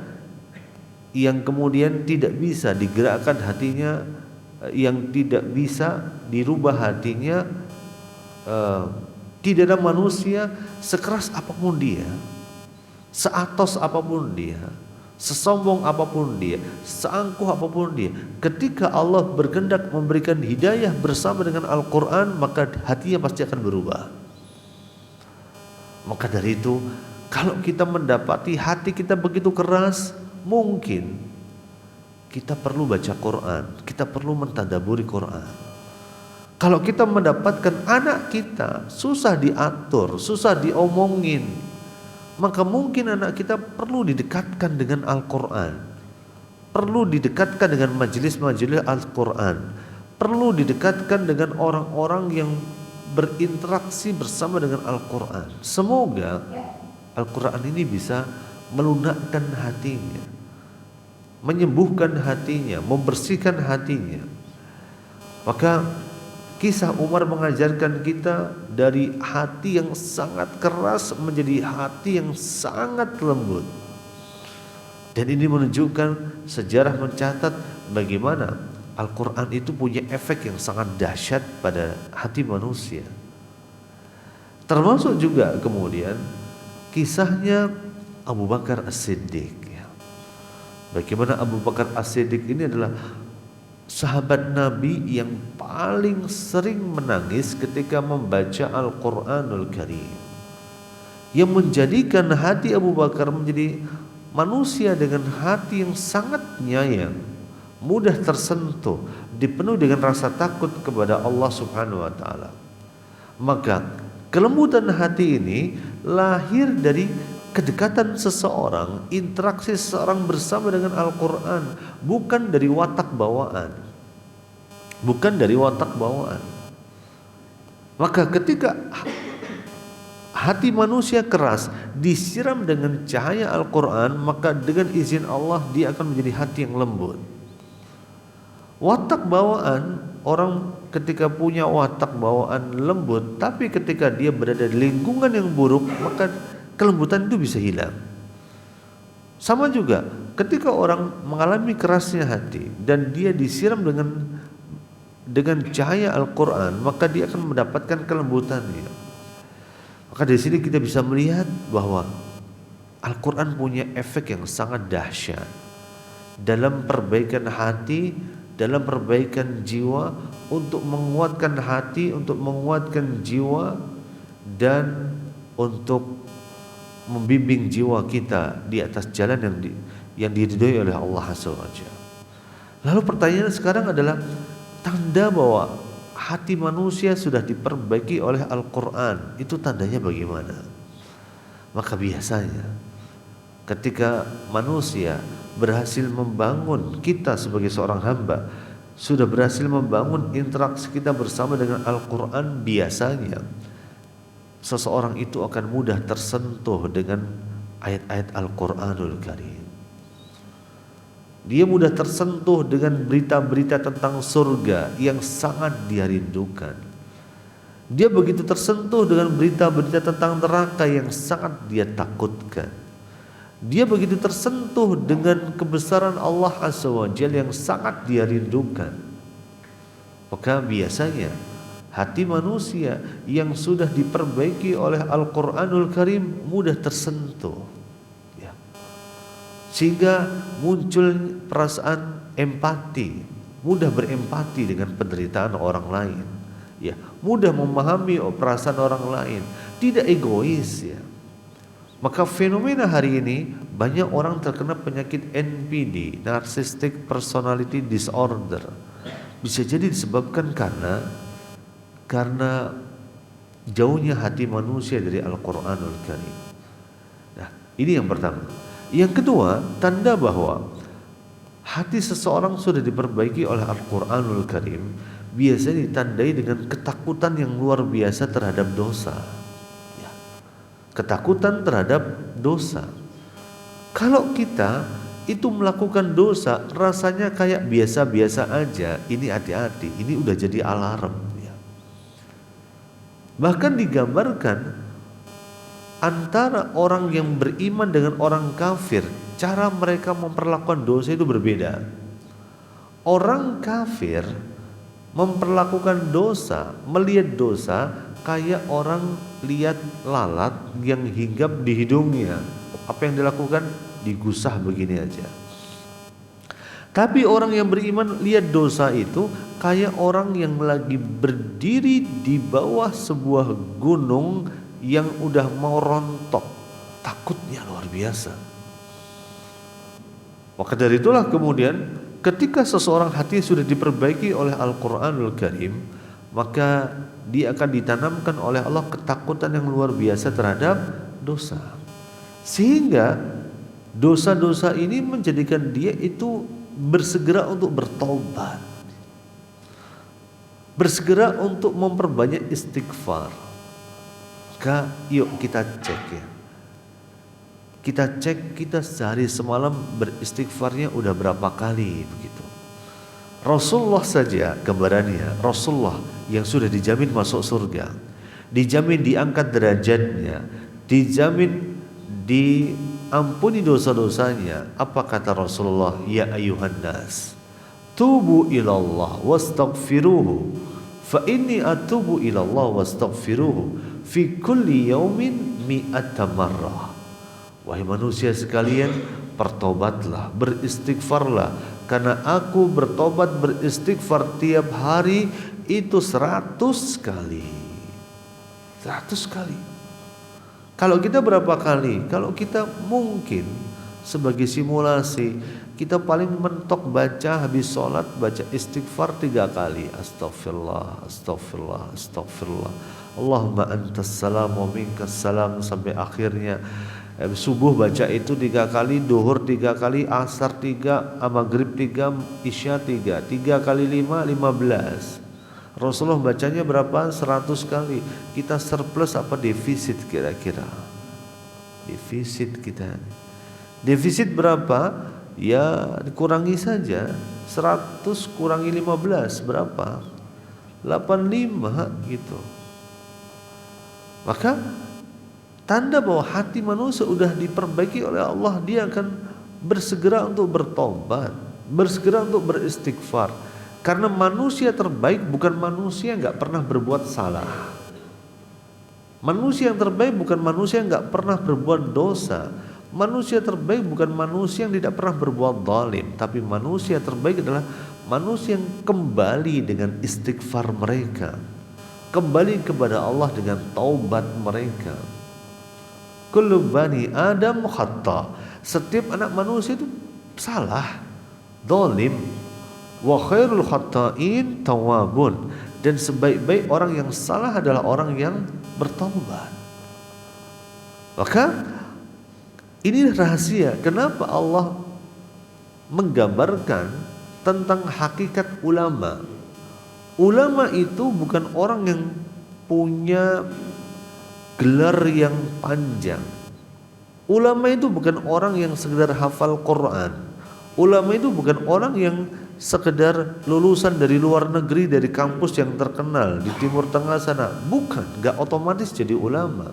yang kemudian tidak bisa digerakkan hatinya, yang tidak bisa dirubah hatinya. Tidak ada manusia sekeras apapun dia, seatos apapun dia, sesombong apapun dia, seangkuh apapun dia, ketika Allah berkehendak memberikan hidayah bersama dengan Al-Quran, maka hatinya pasti akan berubah. Maka dari itu, kalau kita mendapati hati kita begitu keras, mungkin kita perlu baca Quran, kita perlu mentadaburi Quran. Kalau kita mendapatkan anak kita susah diatur, susah diomongin, maka mungkin anak kita perlu didekatkan dengan Al-Quran, perlu didekatkan dengan majelis-majelis Al-Quran, perlu didekatkan dengan orang-orang yang berinteraksi bersama dengan Al-Quran. Semoga Al-Quran ini bisa melunakkan hatinya, menyembuhkan hatinya, membersihkan hatinya. Maka kisah Umar mengajarkan kita dari hati yang sangat keras menjadi hati yang sangat lembut. Dan ini menunjukkan, sejarah mencatat bagaimana Al-Quran itu punya efek yang sangat dahsyat pada hati manusia. Termasuk juga kemudian kisahnya Abu Bakar As-Siddiq. Bagaimana Abu Bakar As-Siddiq ini adalah sahabat Nabi yang paling sering menangis ketika membaca Al-Quranul Karim, yang menjadikan hati Abu Bakar menjadi manusia dengan hati yang sangat penyayang, mudah tersentuh, dipenuhi dengan rasa takut kepada Allah Subhanahu wa taala. Maka kelembutan hati ini lahir dari kedekatan seseorang, interaksi seseorang bersama dengan Al-Quran, bukan dari watak bawaan, bukan dari watak bawaan. Maka ketika hati manusia keras disiram dengan cahaya Al-Quran, maka dengan izin Allah dia akan menjadi hati yang lembut. Watak bawaan, orang ketika punya watak bawaan lembut, tapi ketika dia berada di lingkungan yang buruk, maka kelembutan itu bisa hilang. Sama juga ketika orang mengalami kerasnya hati dan dia disiram dengan cahaya Al-Quran, maka dia akan mendapatkan kelembutannya. Maka dari sini kita bisa melihat bahwa Al-Quran punya efek yang sangat dahsyat dalam perbaikan hati, dalam perbaikan jiwa, untuk menguatkan hati, untuk menguatkan jiwa, dan untuk membimbing jiwa kita di atas jalan yang diridhoi oleh Allah SWT. Lalu pertanyaan sekarang adalah, tanda bahwa hati manusia sudah diperbaiki oleh Al-Quran itu tandanya bagaimana? Maka biasanya ketika manusia berhasil membangun, kita sebagai seorang hamba sudah berhasil membangun interaksi kita bersama dengan Al-Quran, biasanya seseorang itu akan mudah tersentuh dengan ayat-ayat Al-Quranul Karim. Dia mudah tersentuh dengan berita-berita tentang surga yang sangat dia rindukan. Dia begitu tersentuh dengan berita-berita tentang neraka yang sangat dia takutkan. Dia begitu tersentuh dengan kebesaran Allah Azza wa Jalla yang sangat dia rindukan. Maka biasanya hati manusia yang sudah diperbaiki oleh Al-Quranul Karim mudah tersentuh, ya. Sehingga muncul perasaan empati, mudah berempati dengan penderitaan orang lain, ya. Mudah memahami perasaan orang lain, tidak egois, ya. Maka fenomena hari ini banyak orang terkena penyakit NPD, Narcissistic Personality Disorder. Bisa jadi disebabkan karena jauhnya hati manusia dari Al-Quranul Karim. Nah, ini yang pertama. Yang kedua, tanda bahwa hati seseorang sudah diperbaiki oleh Al-Quranul Karim biasanya ditandai dengan ketakutan yang luar biasa terhadap dosa, ya. Ketakutan terhadap dosa. Kalau kita itu melakukan dosa rasanya kayak biasa-biasa aja, ini hati-hati, ini udah jadi alarm, ya. Bahkan digambarkan antara orang yang beriman dengan orang kafir, cara mereka memperlakukan dosa itu berbeda. Orang kafir memperlakukan dosa, melihat dosa kayak orang lihat lalat yang hinggap di hidungnya. Apa yang dilakukan? Digusah begini aja. Tapi orang yang beriman lihat dosa itu kayak orang yang lagi berdiri di bawah sebuah gunung yang udah mau rontok. Takutnya luar biasa. Maka dari itulah kemudian ketika seseorang hati sudah diperbaiki oleh Al-Quranul Karim, maka dia akan ditanamkan oleh Allah ketakutan yang luar biasa terhadap dosa. Sehingga dosa-dosa ini menjadikan dia itu bersegera untuk bertobat, bersegera untuk memperbanyak istighfar. Maka yuk kita cek ya. Kita cek kita sehari semalam beristighfarnya udah berapa kali begitu. Rasulullah saja gambarannya, Rasulullah yang sudah dijamin masuk surga, dijamin diangkat derajatnya, dijamin diampuni dosa-dosanya. Apa kata Rasulullah? Ya ayuhan nas, tubu ilallah wastaghfiruhu fa inni atubu ilallah wastaghfiruhu fi kulli yaumin mi'ata marrah. Wahai manusia sekalian, bertobatlah, beristighfarlah, karena aku bertobat beristighfar tiap hari itu 100 kali. 100 kali. Kalau kita berapa kali? Kalau kita mungkin sebagai simulasi, kita paling mentok baca habis sholat, baca istighfar 3 kali. Astaghfirullah, astaghfirullah, astaghfirullah. Allahumma antas salam wa minkas salam sampai akhirnya. Subuh baca itu 3 kali, duhur 3 kali, asar 3, maghrib 3, isya 3. 3 kali 5, 15. Rasulullah bacanya berapa? 100 kali. Kita surplus apa defisit kira-kira? Defisit kita. Defisit berapa? Ya dikurangi saja. 100 kurangi 15 berapa? 85 gitu. Maka tanda bahwa hati manusia sudah diperbaiki oleh Allah, dia akan bersegera untuk bertobat, bersegera untuk beristighfar. Karena manusia terbaik bukan manusia yang nggak pernah berbuat salah. Manusia yang terbaik bukan manusia yang nggak pernah berbuat dosa. Manusia terbaik bukan manusia yang tidak pernah berbuat zalim, tapi manusia terbaik adalah manusia yang kembali dengan istighfar mereka, kembali kepada Allah dengan taubat mereka. Kullu bani Adam khata. Setiap anak manusia itu salah, zalim. Wa khairul khata'in tawabun. Dan sebaik-baik orang yang salah adalah orang yang bertaubat. Maka ini rahasia kenapa Allah menggambarkan tentang hakikat ulama. Ulama itu bukan orang yang punya gelar yang panjang. Ulama itu bukan orang yang sekedar hafal Quran. Ulama itu bukan orang yang sekedar lulusan dari luar negeri, dari kampus yang terkenal di Timur Tengah sana. Bukan, gak otomatis jadi ulama.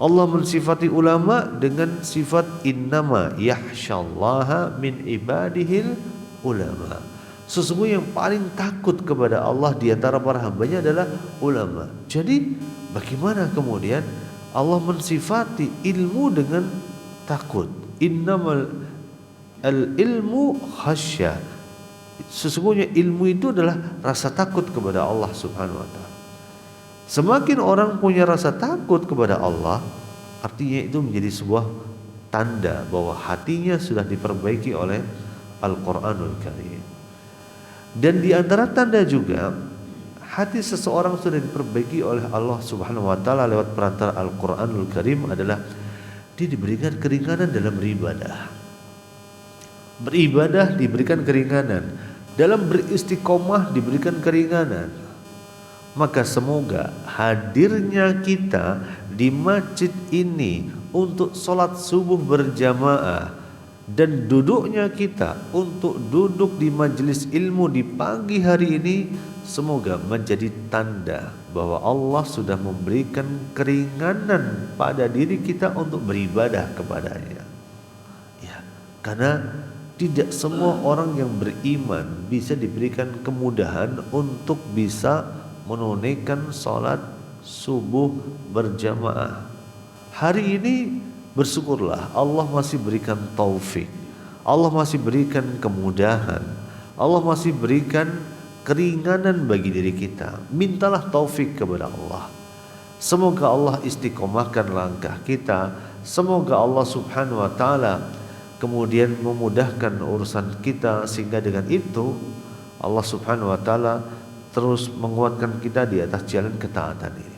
Allah mensifati ulama dengan sifat innama yakhsyallaha min ibadihil ulama. Sesungguhnya yang paling takut kepada Allah di antara para hambanya adalah ulama. Jadi bagaimana kemudian Allah mensifati ilmu dengan takut? Innamal al-ilmu khasyah. Sesungguhnya ilmu itu adalah rasa takut kepada Allah Subhanahu wa taala. Semakin orang punya rasa takut kepada Allah, artinya itu menjadi sebuah tanda bahwa hatinya sudah diperbaiki oleh Al-Qur'anul Karim. Dan di antara tanda juga hati seseorang sudah diperbaiki oleh Allah Subhanahu wa taala lewat perantara Al-Qur'anul Karim adalah dia diberikan keringanan dalam beribadah. Beribadah diberikan keringanan, dalam beristiqomah diberikan keringanan. Maka semoga hadirnya kita di masjid ini untuk sholat subuh berjamaah dan duduknya kita untuk duduk di majelis ilmu di pagi hari ini, semoga menjadi tanda bahwa Allah sudah memberikan keringanan pada diri kita untuk beribadah kepadanya. Ya, karena tidak semua orang yang beriman bisa diberikan kemudahan untuk bisa menunaikan sholat subuh berjamaah. Hari ini bersyukurlah Allah masih berikan taufik, Allah masih berikan kemudahan, Allah masih berikan keringanan bagi diri kita. Mintalah taufik kepada Allah. Semoga Allah istiqomahkan langkah kita. Semoga Allah Subhanahu wa taala kemudian memudahkan urusan kita, sehingga dengan itu Allah Subhanahu wa taala terus menguatkan kita di atas jalan ketaatan ini.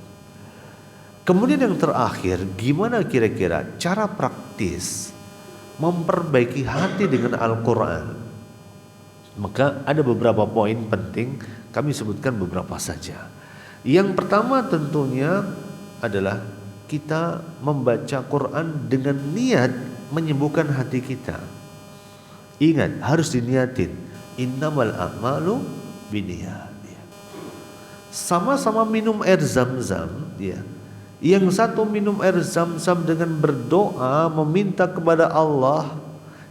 Kemudian yang terakhir, gimana kira-kira cara praktis memperbaiki hati dengan Al-Quran? Maka ada beberapa poin penting, kami sebutkan beberapa saja. Yang pertama tentunya adalah kita membaca Quran dengan niat menyembuhkan hati kita. Ingat, harus diniatin. Innamal a'malu binniyat. Sama-sama minum air zam-zam, ya. Yang satu minum air zam-zam dengan berdoa meminta kepada Allah,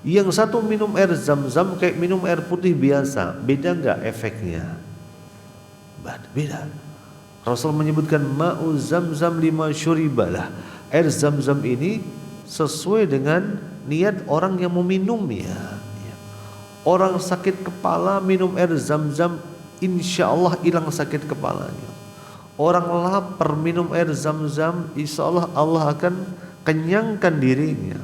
yang satu minum air zam-zam kayak minum air putih biasa. Beda enggak efeknya? Beda. Rasul menyebutkan ma'u zam-zam lima syuribalah. Air zam-zam ini sesuai dengan niat orang yang meminumnya. Orang sakit kepala minum air zam-zam, insya Allah hilang sakit kepalanya. Orang lapar minum air zam-zam, insya Allah Allah akan kenyangkan dirinya.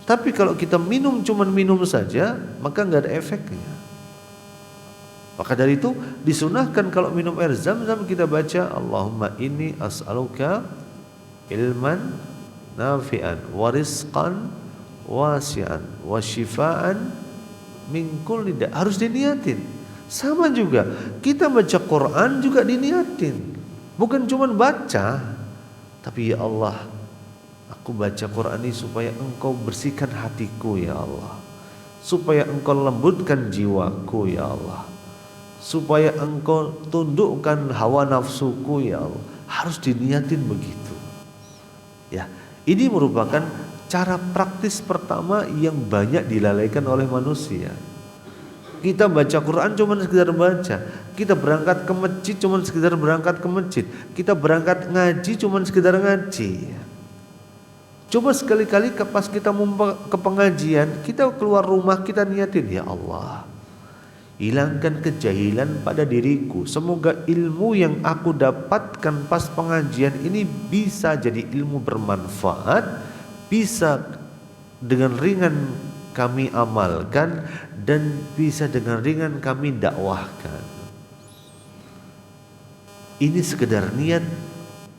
Tapi kalau kita cuman minum saja, maka nggak ada efeknya. Maka dari itu disunahkan kalau minum air zam-zam kita baca Allahumma inni as'aluka ilman nafi'an wa rizqan wasi'an wa shifaan min kulli da'. Harus diniatin. Sama juga kita baca Quran juga diniatin. Bukan cuma baca, tapi ya Allah, aku baca Quran ini supaya Engkau bersihkan hatiku ya Allah, supaya Engkau lembutkan jiwaku ya Allah, supaya Engkau tundukkan hawa nafsuku ya Allah. Harus diniatin begitu. Ya, ini merupakan cara praktis pertama yang banyak dilalaikan oleh manusia. Kita baca Quran cuma sekedar baca, kita berangkat ke masjid cuma sekedar berangkat ke masjid, kita berangkat ngaji cuma sekedar ngaji. Coba sekali-kali pas kita ke pengajian, kita keluar rumah kita niatin, ya Allah, hilangkan kejahilan pada diriku. Semoga ilmu yang aku dapatkan pas pengajian ini bisa jadi ilmu bermanfaat, bisa dengan ringan kami amalkan, dan bisa dengan ringan kami dakwahkan. Ini sekedar niat,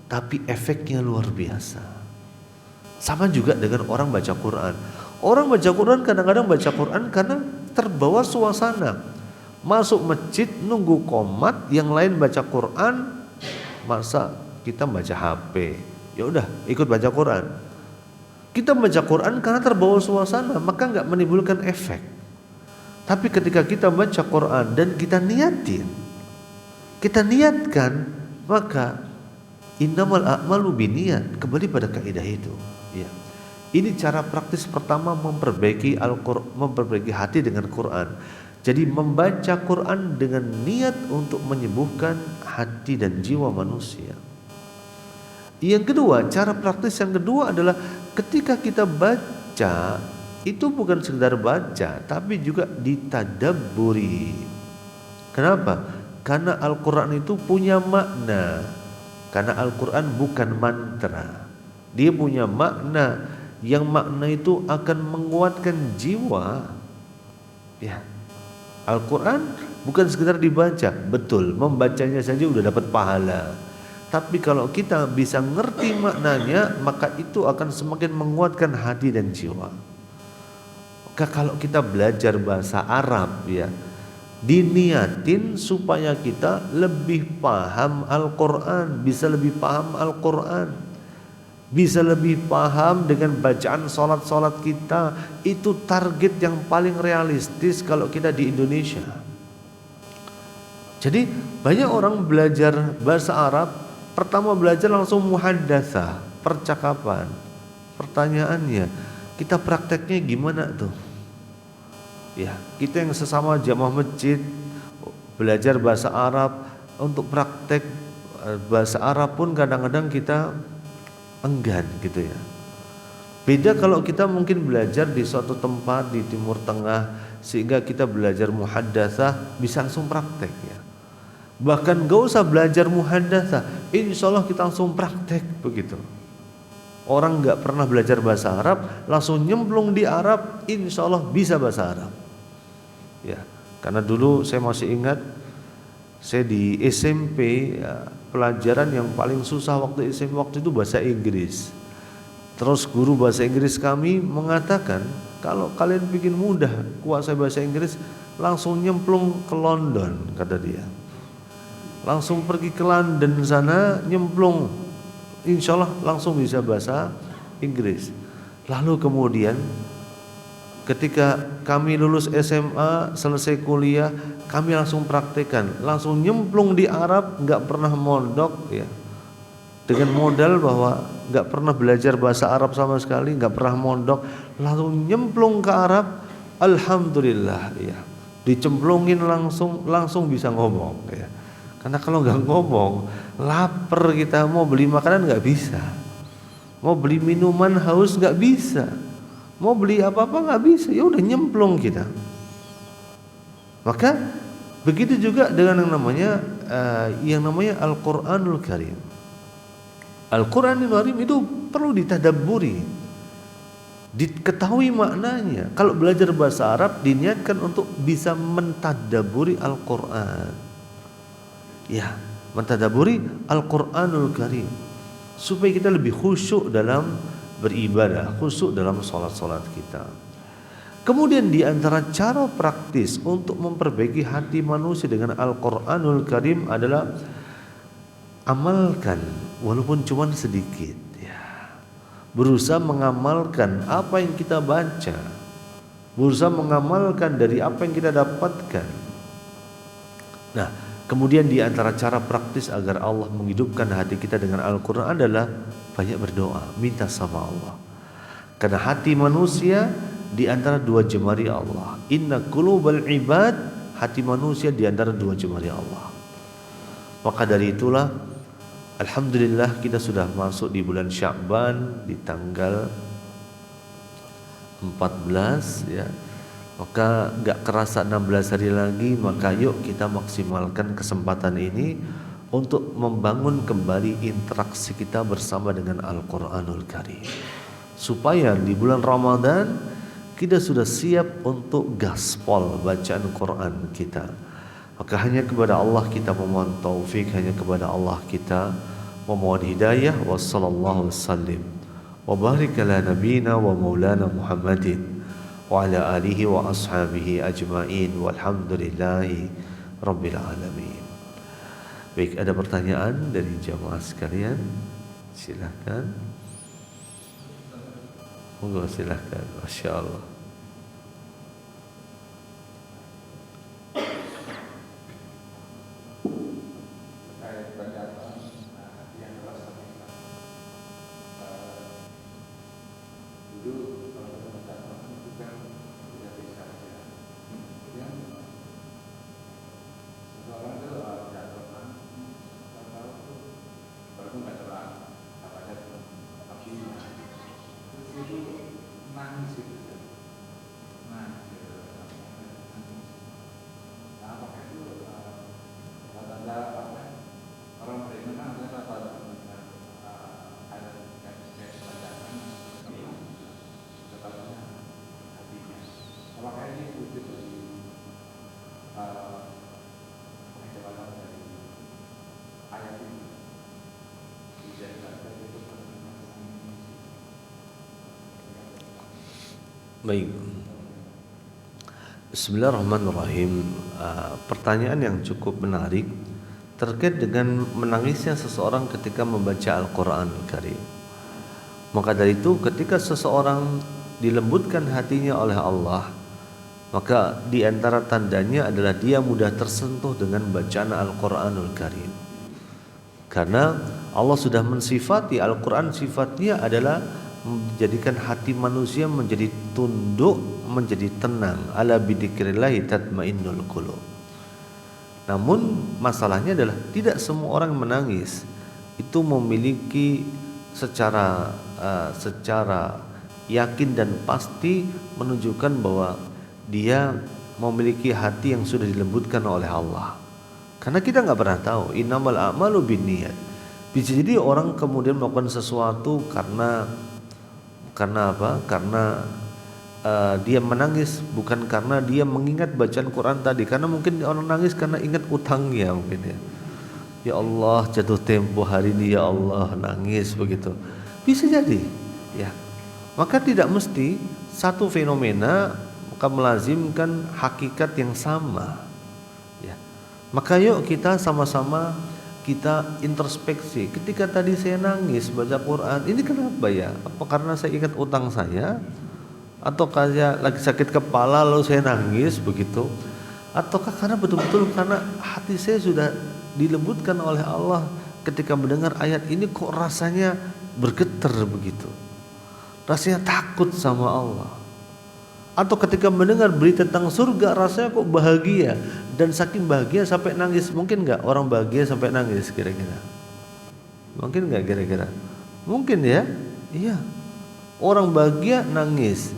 tapi efeknya luar biasa. Sama juga dengan orang baca Quran. Orang baca Quran kadang-kadang baca Quran karena terbawa suasana. Masuk masjid nunggu qomat, yang lain baca Quran, masa kita baca HP? Ya udah, ikut baca Quran. Kita baca Quran karena terbawa suasana, maka nggak menimbulkan efek. Tapi ketika kita baca Quran dan kita niatkan, maka innamal a'malu binniyat, kembali pada kaidah itu. Ya. Ini cara praktis pertama memperbaiki memperbaiki hati dengan Quran. Jadi membaca Quran dengan niat untuk menyembuhkan hati dan jiwa manusia. Yang kedua, cara praktis yang kedua adalah ketika kita baca, itu bukan sekedar baca, tapi juga ditadabburi. Kenapa? Karena Al-Quran itu punya makna. Karena Al-Quran bukan mantra. Dia punya makna, yang makna itu akan menguatkan jiwa. Ya. Al-Quran bukan sekedar dibaca. Betul, membacanya saja udah dapat pahala. Tapi kalau kita bisa ngerti maknanya, maka itu akan semakin menguatkan hati dan jiwa. Maka kalau kita belajar bahasa Arab, ya, diniatin supaya kita lebih paham Al-Quran, bisa lebih paham Al-Quran, bisa lebih paham dengan bacaan sholat-sholat kita. Itu target yang paling realistis kalau kita di Indonesia. Jadi banyak orang belajar bahasa Arab, pertama belajar langsung muhaddatsah, percakapan. Pertanyaannya, kita prakteknya gimana tuh? Ya, kita yang sesama jamaah masjid belajar bahasa Arab, untuk praktek bahasa Arab pun kadang-kadang kita enggan gitu ya. Beda kalau kita mungkin belajar di suatu tempat di Timur Tengah, sehingga kita belajar muhaddatsah bisa langsung praktek ya. Bahkan gak usah belajar muhaddatsah, insya Allah kita langsung praktek begitu. Orang gak pernah belajar bahasa Arab langsung nyemplung di Arab, insya Allah bisa bahasa Arab. Ya, karena dulu saya masih ingat, Saya di SMP ya, pelajaran yang paling susah waktu SMP waktu itu bahasa Inggris. Terus guru bahasa Inggris kami mengatakan, kalau kalian bikin mudah kuasai bahasa Inggris, langsung nyemplung ke London, kata dia. Langsung pergi ke London sana, nyemplung, insya Allah langsung bisa bahasa Inggris. Lalu kemudian ketika kami lulus SMA, selesai kuliah, kami langsung praktekkan, langsung nyemplung di Arab, nggak pernah mondok ya. Dengan modal bahwa nggak pernah belajar bahasa Arab sama sekali, nggak pernah mondok, langsung nyemplung ke Arab, alhamdulillah ya, dicemplungin langsung bisa ngomong ya. Karena kalau nggak ngomong, lapar kita, mau beli makanan nggak bisa, mau beli minuman haus nggak bisa, mau beli apa-apa nggak bisa, ya udah nyemplung kita. Maka begitu juga dengan yang namanya Al-Qur'anul Karim. Al-Qur'anul Karim itu perlu ditadabburi, diketahui maknanya. Kalau belajar bahasa Arab diniatkan untuk bisa mentadabburi Al-Qur'an. Ya, mentadabburi Al-Qur'anul Karim supaya kita lebih khusyuk dalam beribadah, khusyuk dalam salat-salat kita. Kemudian di antara cara praktis untuk memperbaiki hati manusia dengan Al-Qur'anul Karim adalah amalkan walaupun cuma sedikit ya. Berusaha mengamalkan apa yang kita baca, berusaha mengamalkan dari apa yang kita dapatkan. Nah, kemudian di antara cara praktis agar Allah menghidupkan hati kita dengan Al-Quran adalah banyak berdoa, minta sama Allah. Karena hati manusia di antara dua jemari Allah. Inna qulubal ibad, hati manusia di antara dua jemari Allah. Maka dari itulah alhamdulillah kita sudah masuk di bulan Sya'ban di tanggal 14 ya. Maka gak kerasa 16 hari lagi, maka yuk kita maksimalkan kesempatan ini untuk membangun kembali interaksi kita bersama dengan Al-Qur'anul Karim. Supaya di bulan Ramadan kita sudah siap untuk gaspol bacaan Quran kita. Maka hanya kepada Allah kita memohon taufik, hanya kepada Allah kita memohon hidayah. Wassallallahu wasallim wa barik ala nabiyina wa maulana Muhammadin wa ala alihi wa ashabihi ajma'in walhamdulillahi rabbil alamin. Baik, ada pertanyaan dari jamaah sekalian? Silahkan. Monggo silahkan. Masya Allah. Baik. Bismillahirrahmanirrahim. Pertanyaan yang cukup menarik terkait dengan menangisnya seseorang ketika membaca Al-Qur'an Al-Karim. Maka dari itu ketika seseorang dilembutkan hatinya oleh Allah, maka di antara tandanya adalah dia mudah tersentuh dengan bacaan Al-Qur'anul Karim. Karena Allah sudah mensifati Al-Qur'an, sifatnya adalah menjadikan hati manusia menjadi tunduk, menjadi tenang. Ala bidzikrillahi tatmainnul qulub. Namun masalahnya adalah tidak semua orang menangis itu memiliki secara yakin dan pasti menunjukkan bahwa dia memiliki hati yang sudah dilembutkan oleh Allah. Karena kita nggak pernah tahu, innamal a'malu binniyat. Bisa jadi orang kemudian melakukan sesuatu karena apa? Karena dia menangis bukan karena dia mengingat bacaan Quran tadi, karena mungkin orang nangis karena ingat utangnya mungkin ya. Ya Allah, jatuh tempo hari ini ya Allah, nangis begitu. Bisa jadi ya. Maka tidak mesti satu fenomena maka melazimkan hakikat yang sama ya. Maka yuk kita sama-sama kita introspeksi. Ketika tadi saya nangis baca Quran, ini kenapa ya? Apa karena saya ingat utang saya? Atau saya lagi sakit kepala lalu saya nangis begitu? Ataukah karena betul-betul karena hati saya sudah dilembutkan oleh Allah ketika mendengar ayat ini, kok rasanya bergetar begitu, rasanya takut sama Allah? Atau ketika mendengar berita tentang surga rasanya kok bahagia, dan saking bahagia sampai nangis? Mungkin nggak orang bahagia sampai nangis kira-kira? Mungkin nggak kira-kira? Mungkin ya. Iya, orang bahagia nangis,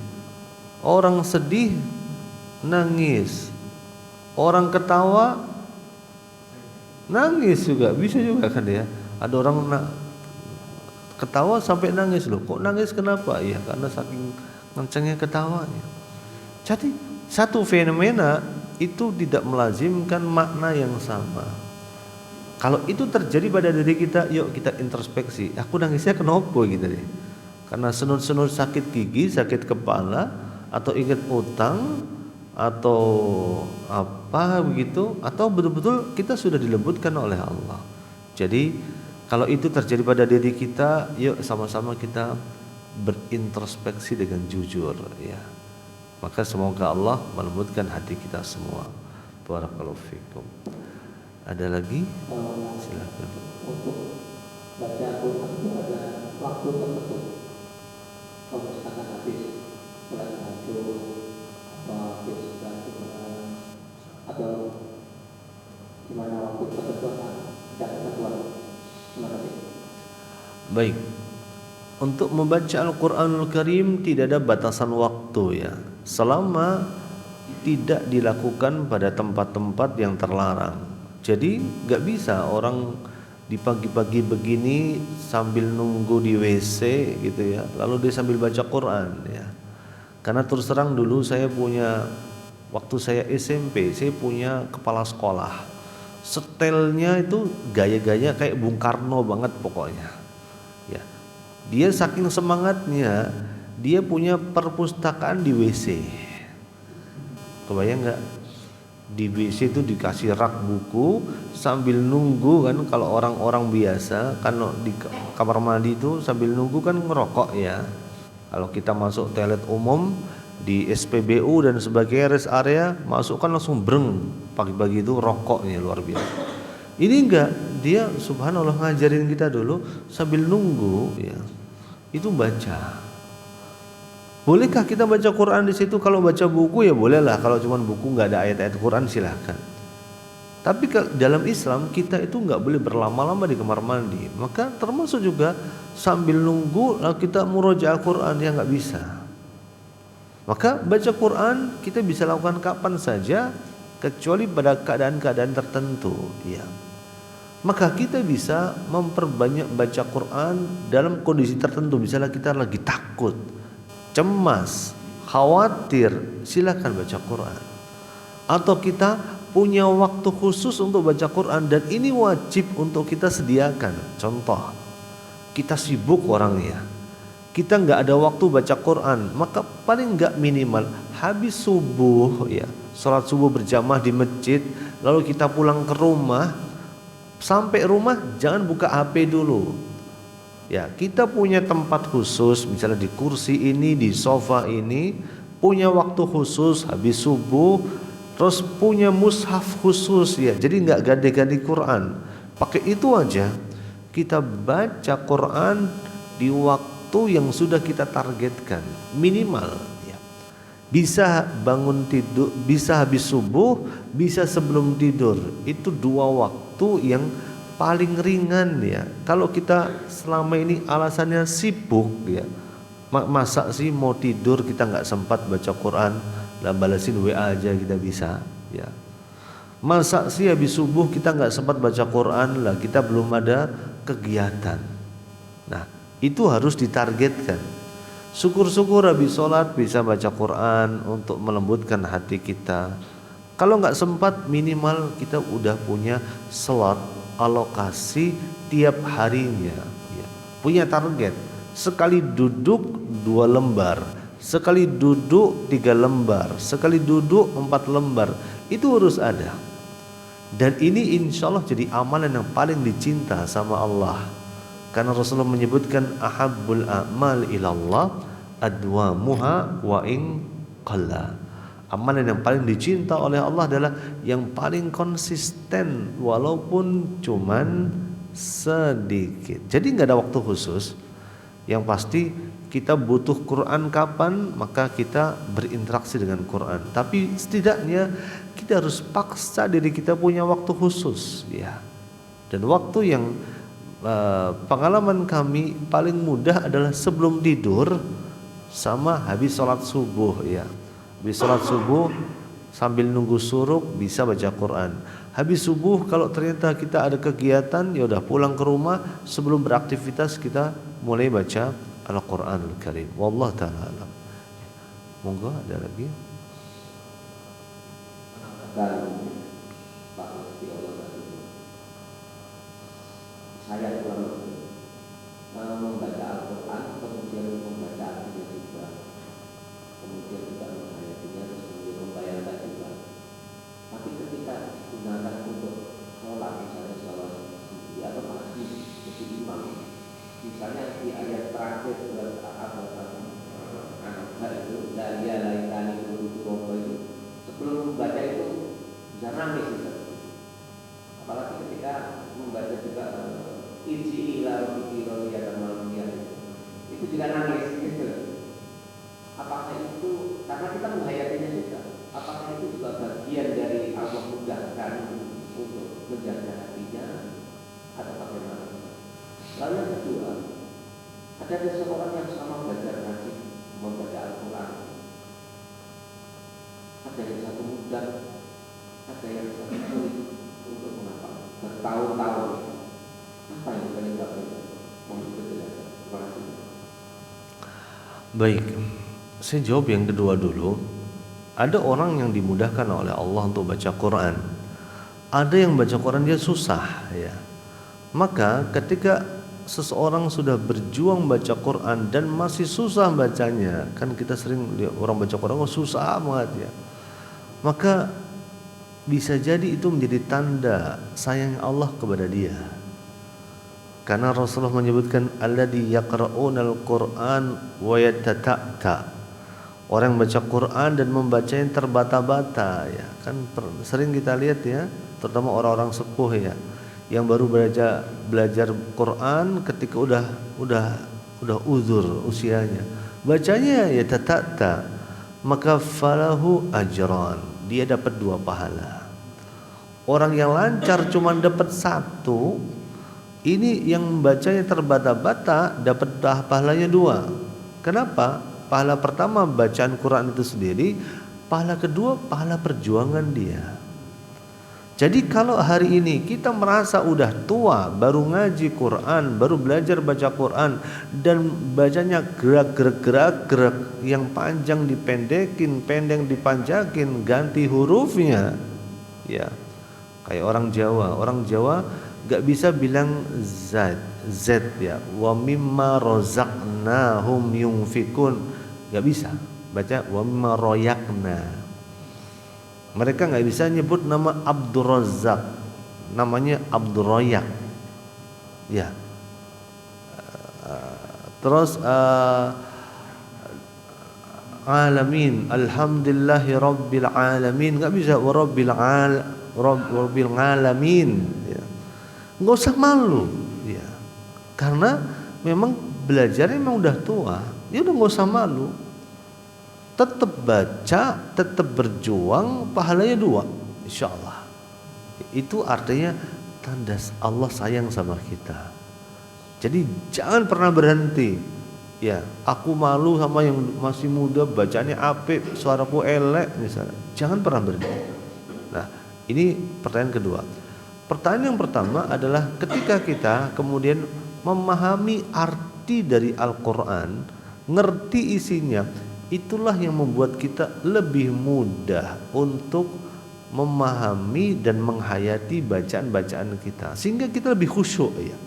orang sedih nangis, orang ketawa nangis juga, bisa juga kan ya. Ada orang ketawa sampai nangis, loh kok nangis kenapa? Iya karena saking kencangnya ketawanya. Jadi satu fenomena itu tidak melazimkan makna yang sama. Kalau itu terjadi pada diri kita, yuk kita introspeksi. Aku nangisnya kenapa gitu deh? Karena senut-senut sakit gigi, sakit kepala, atau ingat utang, atau apa begitu, atau betul-betul kita sudah dilembutkan oleh Allah. Jadi kalau itu terjadi pada diri kita, yuk sama-sama kita berintrospeksi dengan jujur ya. Maka semoga Allah melembutkan hati kita semua. Barakallahu fikum. Ada lagi? Silakan. Untuk baca Quran itu ada waktu tertentu. Kalau misalkan habis sholat tahajud atau gimana, waktu tertentu ada ketentuan? Terima kasih. Baik. Untuk membaca Al-Quranul Karim tidak ada batasan waktu ya, selama tidak dilakukan pada tempat-tempat yang terlarang. Jadi nggak bisa orang di pagi-pagi begini sambil nunggu di WC gitu ya, lalu dia sambil baca Quran ya. Karena terus terang dulu saya punya, waktu saya SMP saya punya kepala sekolah, setelnya itu gaya-gaya kayak Bung Karno banget pokoknya ya. Dia saking semangatnya dia punya perpustakaan di WC. Kebayang nggak? Di WC itu dikasih rak buku sambil nunggu kan. Kalau orang-orang biasa kan di kamar mandi itu sambil nunggu kan ngerokok ya. Kalau kita masuk toilet umum di SPBU dan sebagai rest area masuk kan langsung breng, pagi-pagi itu rokoknya luar biasa. Ini enggak, dia subhanallah ngajarin kita dulu sambil nunggu ya. Itu baca. Bolehkah kita baca Quran di situ? Kalau baca buku ya bolehlah. Kalau cuma buku nggak ada ayat-ayat Quran silahkan. Tapi dalam Islam kita itu nggak boleh berlama-lama di kamar mandi. Maka termasuk juga sambil nunggu lalu kita murojaah Quran ya nggak bisa. Maka baca Quran kita bisa lakukan kapan saja kecuali pada keadaan-keadaan tertentu ya. Maka kita bisa memperbanyak baca Quran dalam kondisi tertentu. Misalnya kita lagi takut, cemas, khawatir, silakan baca Quran. Atau kita punya waktu khusus untuk baca Quran dan ini wajib untuk kita sediakan. Contoh, kita sibuk orangnya, kita nggak ada waktu baca Quran, maka paling nggak minimal habis subuh ya, sholat subuh berjamaah di masjid, lalu kita pulang ke rumah. Sampai rumah jangan buka HP dulu. Ya, kita punya tempat khusus, misalnya di kursi ini, di sofa ini, punya waktu khusus habis subuh, terus punya mushaf khusus ya. Jadi nggak ganti-ganti Quran. Pakai itu aja kita baca Quran di waktu yang sudah kita targetkan minimal ya. Bisa bangun tidur, bisa habis subuh, bisa sebelum tidur. Itu dua waktu yang paling ringan ya. Kalau kita selama ini alasannya sibuk ya, masa sih mau tidur kita nggak sempat baca Quran, lah balasin WA aja kita bisa ya. Masa sih habis subuh kita nggak sempat baca Quran, lah kita belum ada kegiatan. Nah itu harus ditargetkan Syukur-syukur habis sholat bisa baca Quran untuk melembutkan hati kita. Kalau nggak sempat, minimal kita udah punya slot alokasi tiap harinya, ya. Punya target. Sekali duduk 2 lembar, sekali duduk 3 lembar, sekali duduk 4 lembar. Itu harus ada. Dan ini insya Allah jadi amalan yang paling dicinta sama Allah. Karena Rasulullah menyebutkan ahabbul a'mal ilallah adwamuha wa in qalla. Amalan yang paling dicinta oleh Allah adalah yang paling konsisten walaupun cuman sedikit. Jadi nggak ada waktu khusus. Yang pasti kita butuh Quran kapan, maka kita berinteraksi dengan Quran. Tapi setidaknya kita harus paksa diri kita punya waktu khusus, ya. Dan waktu yang pengalaman kami paling mudah adalah sebelum tidur sama habis sholat subuh, ya. Habis sholat subuh sambil nunggu suruk bisa baca Quran. Habis subuh kalau ternyata kita ada kegiatan, ya udah pulang ke rumah sebelum beraktivitas kita mulai baca Al-Qur'anul Karim. Wallahu taala alam. Monggo ada lagi. Saya kurang membaca Al-Quran, kemudian membaca artinya juga, kemudian juga menghayatinya, terus kemudian membayangkan juga. Tapi ketika digunakan untuk sholat, misalnya sholat subuh atau masjid jadi imam, misalnya di ayat terakhir surat Al-Anfal itu dari laitani dulu itu, sebelum membaca itu bisa nangis gitu. Apalagi ketika membaca juga Iji ila rabbiki radiyatan mariyah, itu juga nangis gitu. Apakah itu karena kita menghayatinya juga? Apakah itu juga bagian dari Allah mudahkan untuk menjaga hatinya atau bagaimana? Lalu yang kedua, ada seseorang yang selama belajar ngaji membaca Al-Quran, ada yang satu mudah, ada yang satu sulit untuk mengapa bertahun-tahun. Apa yang menyebabkan penjelasan? Terima kasih. Baik, saya jawab yang kedua dulu. Ada orang yang dimudahkan oleh Allah untuk baca Quran. Ada yang baca Quran dia susah, ya. Maka ketika seseorang sudah berjuang baca Quran dan masih susah bacanya, kan kita sering lihat orang baca Quran susah banget, ya. Maka bisa jadi itu menjadi tanda sayang Allah kepada dia. Karena Rasulullah menyebutkan alladzi yaqra'unal Qur'an wa yatata'ta. Orang yang baca Quran dan membacanya terbata-bata, ya. Kan sering kita lihat, ya, terutama orang-orang sepuh, ya, yang baru belajar Quran ketika udah uzur usianya. Bacanya ya yatata'ta, maka falahu ajran. Dia dapat 2 pahala. Orang yang lancar cuma dapat 1, ini yang membacanya terbata-bata dapat pahalanya 2. Kenapa? Pahala pertama bacaan Quran itu sendiri, pahala kedua pahala perjuangan dia. Jadi kalau hari ini kita merasa udah tua, baru ngaji Quran, baru belajar baca Quran dan bacanya gerak yang panjang dipendekin, pendek dipanjakin, ganti hurufnya, ya. Kayak orang Jawa gak bisa bilang Z, ya. Wa mimma rozaqnahum yunfikun, gak bisa baca wa mimma royakna. Mereka gak bisa nyebut nama Abdur Razzaq, namanya Abdur Royak, ya. Terus alamin, alhamdulillahi rabbil alamin, gak bisa wa rabbil alamin, ya. Nggak usah malu, ya, karena memang belajarnya memang udah tua, ya udah nggak usah malu, tetap baca, tetap berjuang, pahalanya 2, insya Allah. Itu artinya tanda Allah sayang sama kita. Jadi jangan pernah berhenti, ya. Aku malu sama yang masih muda, bacanya apik, suaraku elek misalnya, jangan pernah berhenti. Nah, ini pertanyaan kedua. Pertanyaan yang pertama adalah ketika kita kemudian memahami arti dari Al-Quran ngerti isinya, itulah yang membuat kita lebih mudah untuk memahami dan menghayati bacaan-bacaan kita, sehingga kita lebih khusyuk ya.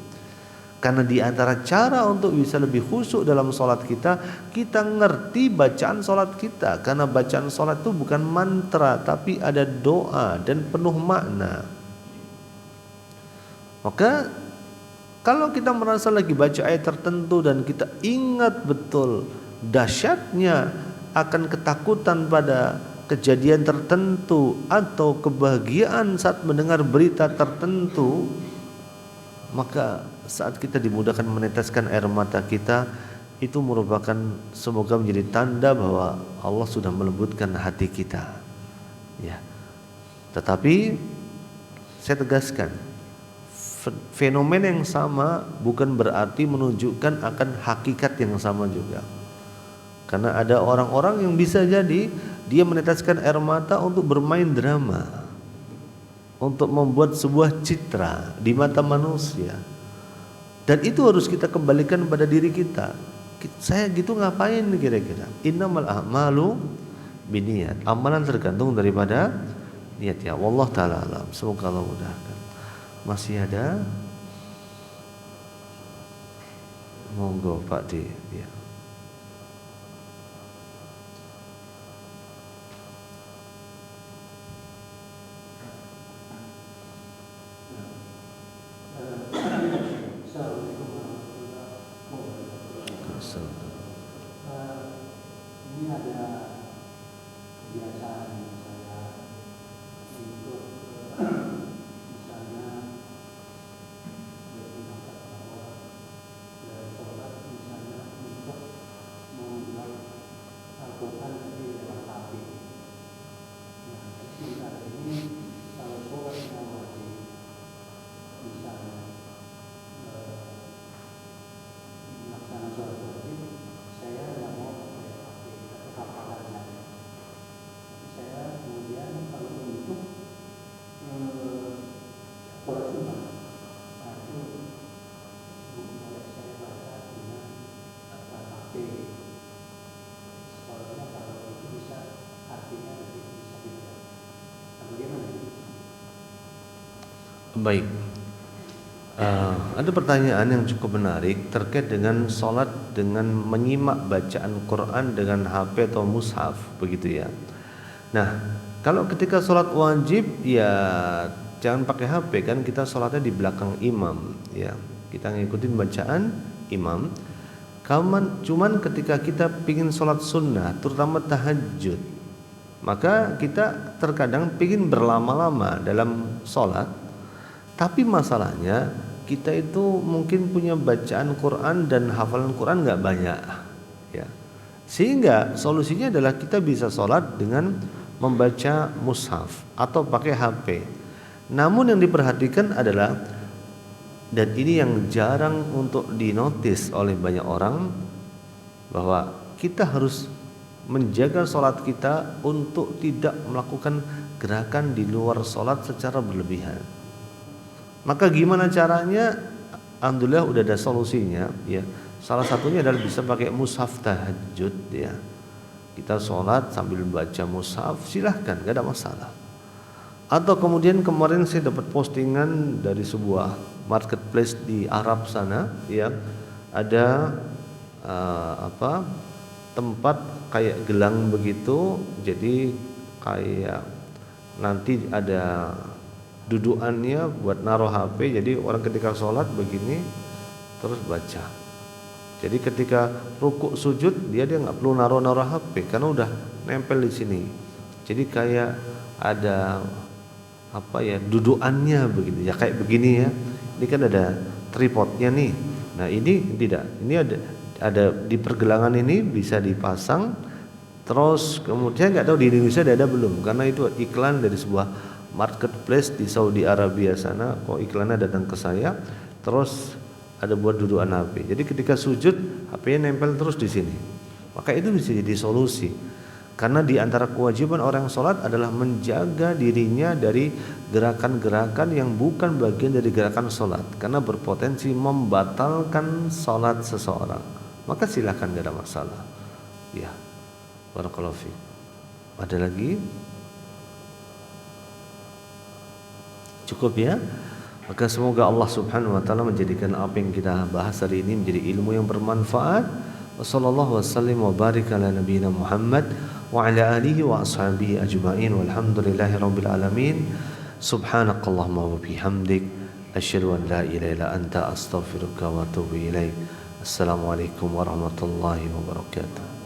Karena di antara cara untuk bisa lebih khusyuk dalam sholat kita, kita ngerti bacaan sholat kita. Karena bacaan sholat itu bukan mantra, tapi ada doa dan penuh makna. Maka kalau kita merasa lagi baca ayat tertentu dan kita ingat betul dahsyatnya akan ketakutan pada kejadian tertentu atau kebahagiaan saat mendengar berita tertentu, maka saat kita dimudahkan meneteskan air mata kita, itu merupakan semoga menjadi tanda bahwa Allah sudah melembutkan hati kita ya. Tetapi saya tegaskan, fenomena yang sama bukan berarti menunjukkan akan hakikat yang sama juga. Karena ada orang-orang yang bisa jadi dia meneteskan air mata untuk bermain drama, untuk membuat sebuah citra di mata manusia. Dan itu harus kita kembalikan pada diri kita. Saya gitu ngapain kira-kira? Innamal a'malu binniyat. Amalan tergantung daripada niat ya. Wallahu taala alam. Semoga Allah mudahkan. Masih ada? Monggo Pak D. Ya. Ini ada kebiasaan saya untuk misalnya berpendapat bahwa dalam sholat misalnya untuk mengulang Al-Quran dari lewat HP. Nah, sehingga ini kalau sholat yang wajib misalnya melaksanakan sholat wajib, saya tidak mau pakai HP atau hafalan saya. Saya kemudian kalau untuk sholat sunnah, nah itu boleh saya baca dengan HP. Soalnya kalau itu bisa artinya lebih bisa dibaca. Nah, bagaimana ini? Baik. Ada pertanyaan yang cukup menarik terkait dengan sholat dengan menyimak bacaan Quran dengan HP atau mushaf begitu ya. Nah, kalau ketika sholat wajib ya jangan pakai HP, kan kita sholatnya di belakang imam ya. Kita ngikutin bacaan imam. Cuman ketika kita pingin sholat sunnah, terutama tahajud, maka kita terkadang pingin berlama-lama dalam sholat. Tapi masalahnya kita itu mungkin punya bacaan Quran dan hafalan Quran nggak banyak, ya. Sehingga solusinya adalah kita bisa sholat dengan membaca mushaf atau pakai HP. Namun yang diperhatikan adalah, dan ini yang jarang untuk dinotis oleh banyak orang, bahwa kita harus menjaga sholat kita untuk tidak melakukan gerakan di luar sholat secara berlebihan. Maka gimana caranya? Alhamdulillah udah ada solusinya ya. Salah satunya adalah bisa pakai mushaf tahajud ya. Kita sholat sambil baca mushaf, silahkan, gak ada masalah. Atau kemudian kemarin saya dapat postingan dari sebuah marketplace di Arab sana ya, ada tempat kayak gelang begitu, jadi kayak nanti ada dudukannya buat naruh HP, jadi orang ketika sholat begini terus baca. Jadi ketika rukuk sujud dia nggak perlu naruh HP karena udah nempel di sini. Jadi kayak ada dudukannya begitu ya, kayak begini ya. Ini kan ada tripodnya nih. Nah ini tidak, ini ada di pergelangan ini bisa dipasang. Terus kemudian nggak tahu di Indonesia ada belum, karena itu iklan dari sebuah marketplace di Saudi Arabia sana. Kok iklannya datang ke saya, terus ada buat dudukan HP. Jadi ketika sujud HP-nya nempel terus di sini. Maka itu bisa jadi solusi. Karena di antara kewajiban orang sholat adalah menjaga dirinya dari gerakan-gerakan yang bukan bagian dari gerakan sholat, karena berpotensi membatalkan sholat seseorang. maka silakan, tidak ada masalah. Ya, barakallahu fiik. Ada lagi? Cukup ya? Maka semoga Allah Subhanahu wa taala menjadikan apa yang kita bahas hari ini menjadi ilmu yang bermanfaat. Wassallallahu wasallim wa barik ala nabiyyina Muhammad wa ala alihi wa ashabihi ajma'in walhamdulillahi rabbil alamin. Subhanakallahumma wa bihamdik asyhadu an la ilaha illa anta astaghfiruka wa atubu ilaik. Assalamualaikum warahmatullahi wabarakatuh.